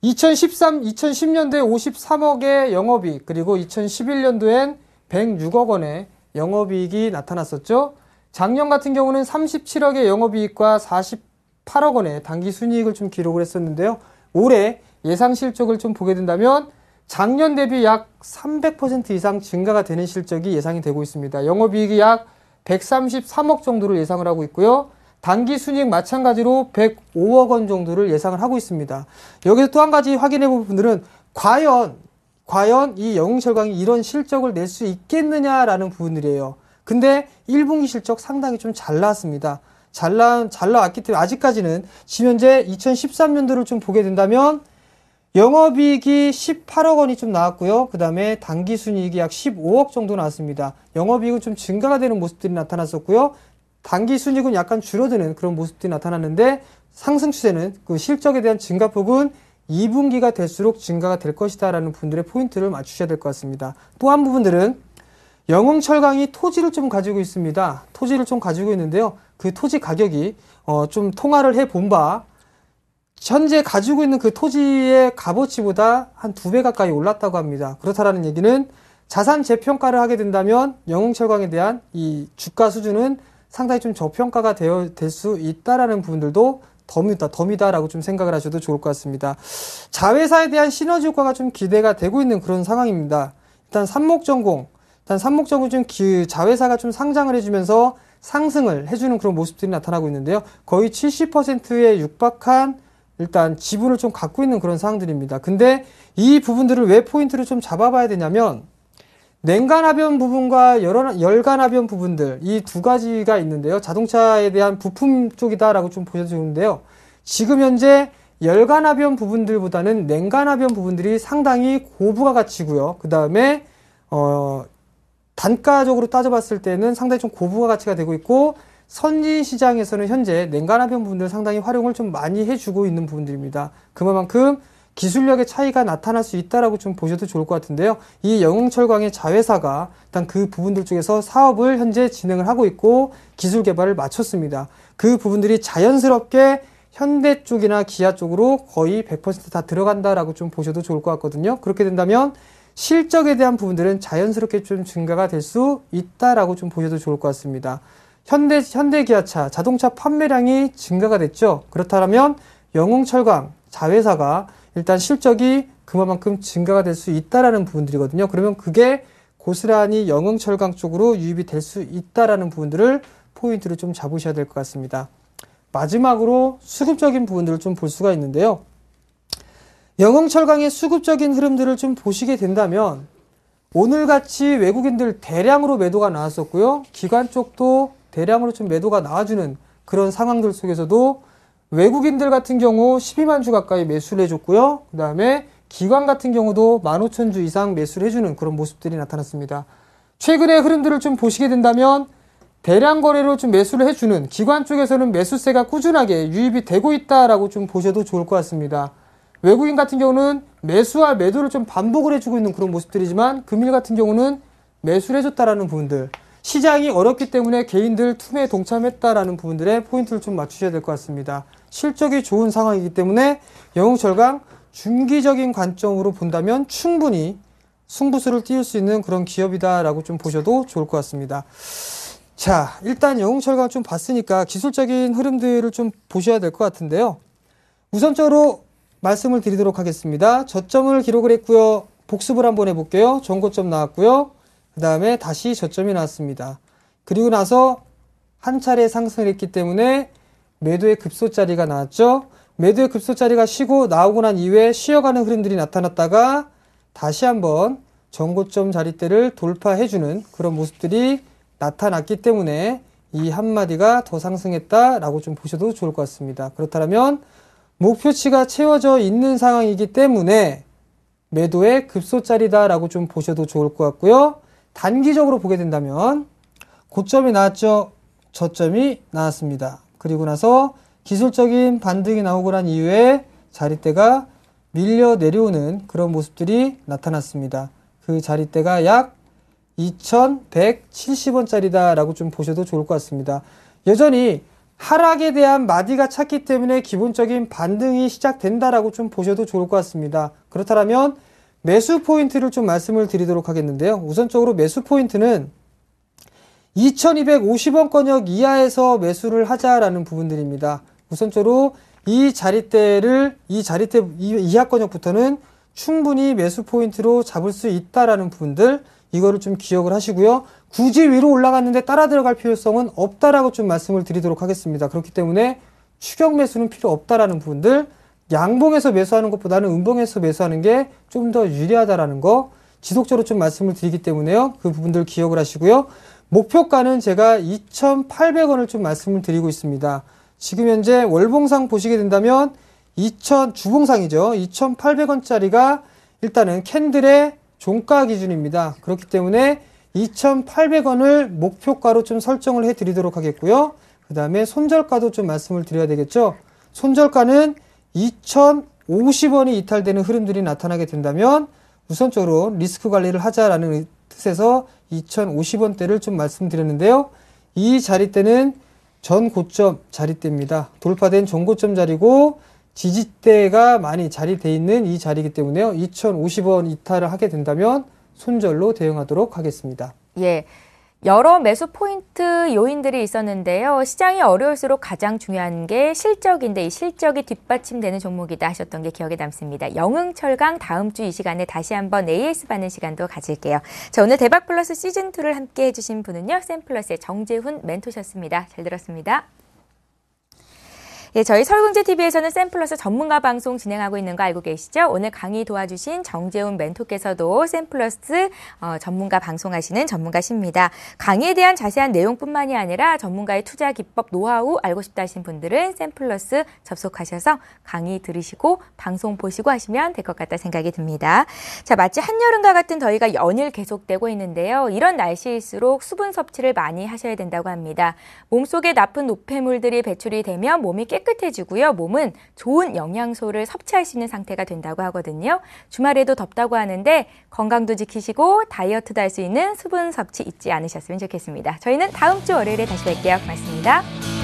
Speaker 2: 2010년도에 53억의 영업이익 그리고 2011년도엔 106억 원의 영업이익이 나타났었죠. 작년 같은 경우는 37억의 영업이익과 48억 원의 당기순이익을 좀 기록을 했었는데요. 올해 예상 실적을 좀 보게 된다면 작년 대비 약 300% 이상 증가가 되는 실적이 예상이 되고 있습니다. 영업이익이 약 133억 정도를 예상을 하고 있고요. 당기순이익 마찬가지로 105억 원 정도를 예상을 하고 있습니다. 여기서 또 한 가지 확인해 볼 분들은 과연 이 영흥철강이 이런 실적을 낼 수 있겠느냐라는 부분들이에요. 근데 1분기 실적 상당히 좀 잘 나왔습니다. 잘 나왔기 때문에 아직까지는 지금 현재 2013년도를 좀 보게 된다면 영업이익이 18억 원이 좀 나왔고요. 그 다음에 당기순이익이 약 15억 정도 나왔습니다. 영업이익은 좀 증가가 되는 모습들이 나타났었고요. 당기순이익은 약간 줄어드는 그런 모습들이 나타났는데 상승 추세는 그 실적에 대한 증가폭은 2분기가 될수록 증가가 될 것이다 라는 분들의 포인트를 맞추셔야 될 것 같습니다. 또 한 부분들은 영흥철강이 토지를 좀 가지고 있습니다. 토지를 좀 가지고 있는데요. 그 토지 가격이 좀 통화를 해본 바 현재 가지고 있는 그 토지의 값어치보다 한 2배 가까이 올랐다고 합니다. 그렇다라는 얘기는 자산 재평가를 하게 된다면 영흥철강에 대한 이 주가 수준은 상당히 좀 저평가가 될 수 있다라는 부분들도 덤이다라고 좀 생각을 하셔도 좋을 것 같습니다. 자회사에 대한 시너지 효과가 좀 기대가 되고 있는 그런 상황입니다. 일단 삼목전공 좀 자회사가 좀 상장을 해주면서 상승을 해주는 그런 모습들이 나타나고 있는데요. 거의 70%에 육박한 일단 지분을 좀 갖고 있는 그런 상황들입니다. 근데 이 부분들을 왜 포인트를 좀 잡아봐야 되냐면 냉간하변 부분과 열간하변 부분들 이 두 가지가 있는데요. 자동차에 대한 부품 쪽이다라고 좀 보셔도 좋은데요. 지금 현재 열간하변 부분들보다는 냉간하변 부분들이 상당히 고부가 가치고요. 그 다음에 단가적으로 따져봤을 때는 상당히 좀 고부가 가치가 되고 있고 선진 시장에서는 현재 냉간하변 부분들 상당히 활용을 좀 많이 해주고 있는 부분들입니다. 그만큼 기술력의 차이가 나타날 수 있다라고 좀 보셔도 좋을 것 같은데요. 이 영흥철강의 자회사가 일단 그 부분들 쪽에서 사업을 현재 진행을 하고 있고 기술 개발을 마쳤습니다. 그 부분들이 자연스럽게 현대 쪽이나 기아 쪽으로 거의 100% 다 들어간다라고 좀 보셔도 좋을 것 같거든요. 그렇게 된다면 실적에 대한 부분들은 자연스럽게 좀 증가가 될 수 있다라고 좀 보셔도 좋을 것 같습니다. 현대기아차 자동차 판매량이 증가가 됐죠. 그렇다면 영흥철강 자회사가 일단 실적이 그만큼 증가가 될 수 있다라는 부분들이거든요. 그러면 그게 고스란히 영흥철강 쪽으로 유입이 될 수 있다라는 부분들을 포인트를 좀 잡으셔야 될 것 같습니다. 마지막으로 수급적인 부분들을 좀 볼 수가 있는데요. 영흥철강의 수급적인 흐름들을 좀 보시게 된다면 오늘같이 외국인들 대량으로 매도가 나왔었고요. 기관 쪽도 대량으로 좀 매도가 나와주는 그런 상황들 속에서도 외국인들 같은 경우 12만 주 가까이 매수를 해줬고요. 그 다음에 기관 같은 경우도 15,000주 이상 매수를 해주는 그런 모습들이 나타났습니다. 최근의 흐름들을 좀 보시게 된다면 대량 거래로 좀 매수를 해주는 기관 쪽에서는 매수세가 꾸준하게 유입이 되고 있다라고 좀 보셔도 좋을 것 같습니다. 외국인 같은 경우는 매수와 매도를 좀 반복을 해주고 있는 그런 모습들이지만 금일 같은 경우는 매수를 해줬다라는 부분들, 시장이 어렵기 때문에 개인들 투매에 동참했다라는 부분들에 포인트를 좀 맞추셔야 될 것 같습니다. 실적이 좋은 상황이기 때문에 영흥철강 중기적인 관점으로 본다면 충분히 승부수를 띄울 수 있는 그런 기업이다라고 좀 보셔도 좋을 것 같습니다. 자, 일단 영흥철강 좀 봤으니까 기술적인 흐름들을 좀 보셔야 될 것 같은데요. 우선적으로 말씀을 드리도록 하겠습니다. 저점을 기록을 했고요. 복습을 한번 해볼게요. 전고점 나왔고요. 그 다음에 다시 저점이 나왔습니다. 그리고 나서 한 차례 상승을 했기 때문에 매도의 급소자리가 나왔죠. 매도의 급소자리가 쉬고 나오고 난 이후에 쉬어가는 흐름들이 나타났다가 다시 한번 전고점 자리대를 돌파해주는 그런 모습들이 나타났기 때문에 이 한마디가 더 상승했다라고 좀 보셔도 좋을 것 같습니다. 그렇다면 목표치가 채워져 있는 상황이기 때문에 매도의 급소짜리다라고 좀 보셔도 좋을 것 같고요. 단기적으로 보게 된다면 고점이 나왔죠. 저점이 나왔습니다. 그리고 나서 기술적인 반등이 나오고 난 이후에 자리대가 밀려 내려오는 그런 모습들이 나타났습니다. 그 자리대가 약 2,170원짜리다라고 좀 보셔도 좋을 것 같습니다. 여전히 하락에 대한 마디가 찼기 때문에 기본적인 반등이 시작된다라고 좀 보셔도 좋을 것 같습니다. 그렇다면 매수 포인트를 좀 말씀을 드리도록 하겠는데요. 우선적으로 매수 포인트는 2,250원권역 이하에서 매수를 하자라는 부분들입니다. 우선적으로 이 자리대 이하권역부터는 충분히 매수 포인트로 잡을 수 있다라는 부분들, 이거를 좀 기억을 하시고요. 굳이 위로 올라갔는데 따라 들어갈 필요성은 없다라고 좀 말씀을 드리도록 하겠습니다. 그렇기 때문에 추격 매수는 필요 없다라는 부분들, 양봉에서 매수하는 것보다는 음봉에서 매수하는 게 좀 더 유리하다라는 거 지속적으로 좀 말씀을 드리기 때문에요. 그 부분들 기억을 하시고요. 목표가는 제가 2,800원을 좀 말씀을 드리고 있습니다. 지금 현재 월봉상 보시게 된다면 주봉상이죠. 2,800원짜리가 일단은 캔들의 종가 기준입니다. 그렇기 때문에 2,800원을 목표가로 좀 설정을 해 드리도록 하겠고요. 그 다음에 손절가도 좀 말씀을 드려야 되겠죠. 손절가는 2,050원이 이탈되는 흐름들이 나타나게 된다면 우선적으로 리스크 관리를 하자라는 뜻에서 2,050원대를 좀 말씀드렸는데요. 이 자리대는 전 고점 자리대입니다. 돌파된 전고점 자리고 지지대가 많이 자리되어 있는 이 자리이기 때문에요. 2,050원 이탈을 하게 된다면 손절로 대응하도록 하겠습니다.
Speaker 1: 예. 여러 매수 포인트 요인들이 있었는데요. 시장이 어려울수록 가장 중요한 게 실적인데 이 실적이 뒷받침되는 종목이다 하셨던 게 기억에 남습니다. 영흥철강 다음 주 이 시간에 다시 한번 AS 받는 시간도 가질게요. 자, 오늘 대박플러스 시즌2를 함께 해주신 분은요. 샘플러스의 정재훈 멘토셨습니다. 잘 들었습니다. 예, 저희 서울경제TV에서는 샘플러스 전문가 방송 진행하고 있는 거 알고 계시죠? 오늘 강의 도와주신 정재훈 멘토께서도 샘플러스 전문가 방송하시는 전문가십니다. 강의에 대한 자세한 내용뿐만이 아니라 전문가의 투자 기법, 노하우 알고 싶다 하신 분들은 샘플러스 접속하셔서 강의 들으시고 방송 보시고 하시면 될 것 같다 생각이 듭니다. 자, 마치 한여름과 같은 더위가 연일 계속되고 있는데요. 이런 날씨일수록 수분 섭취를 많이 하셔야 된다고 합니다. 몸속에 나쁜 노폐물들이 배출이 되면 몸이 깨끗해지고요. 몸은 좋은 영양소를 섭취할 수 있는 상태가 된다고 하거든요. 주말에도 덥다고 하는데 건강도 지키시고 다이어트도 할 수 있는 수분 섭취 잊지 않으셨으면 좋겠습니다. 저희는 다음 주 월요일에 다시 뵐게요. 고맙습니다.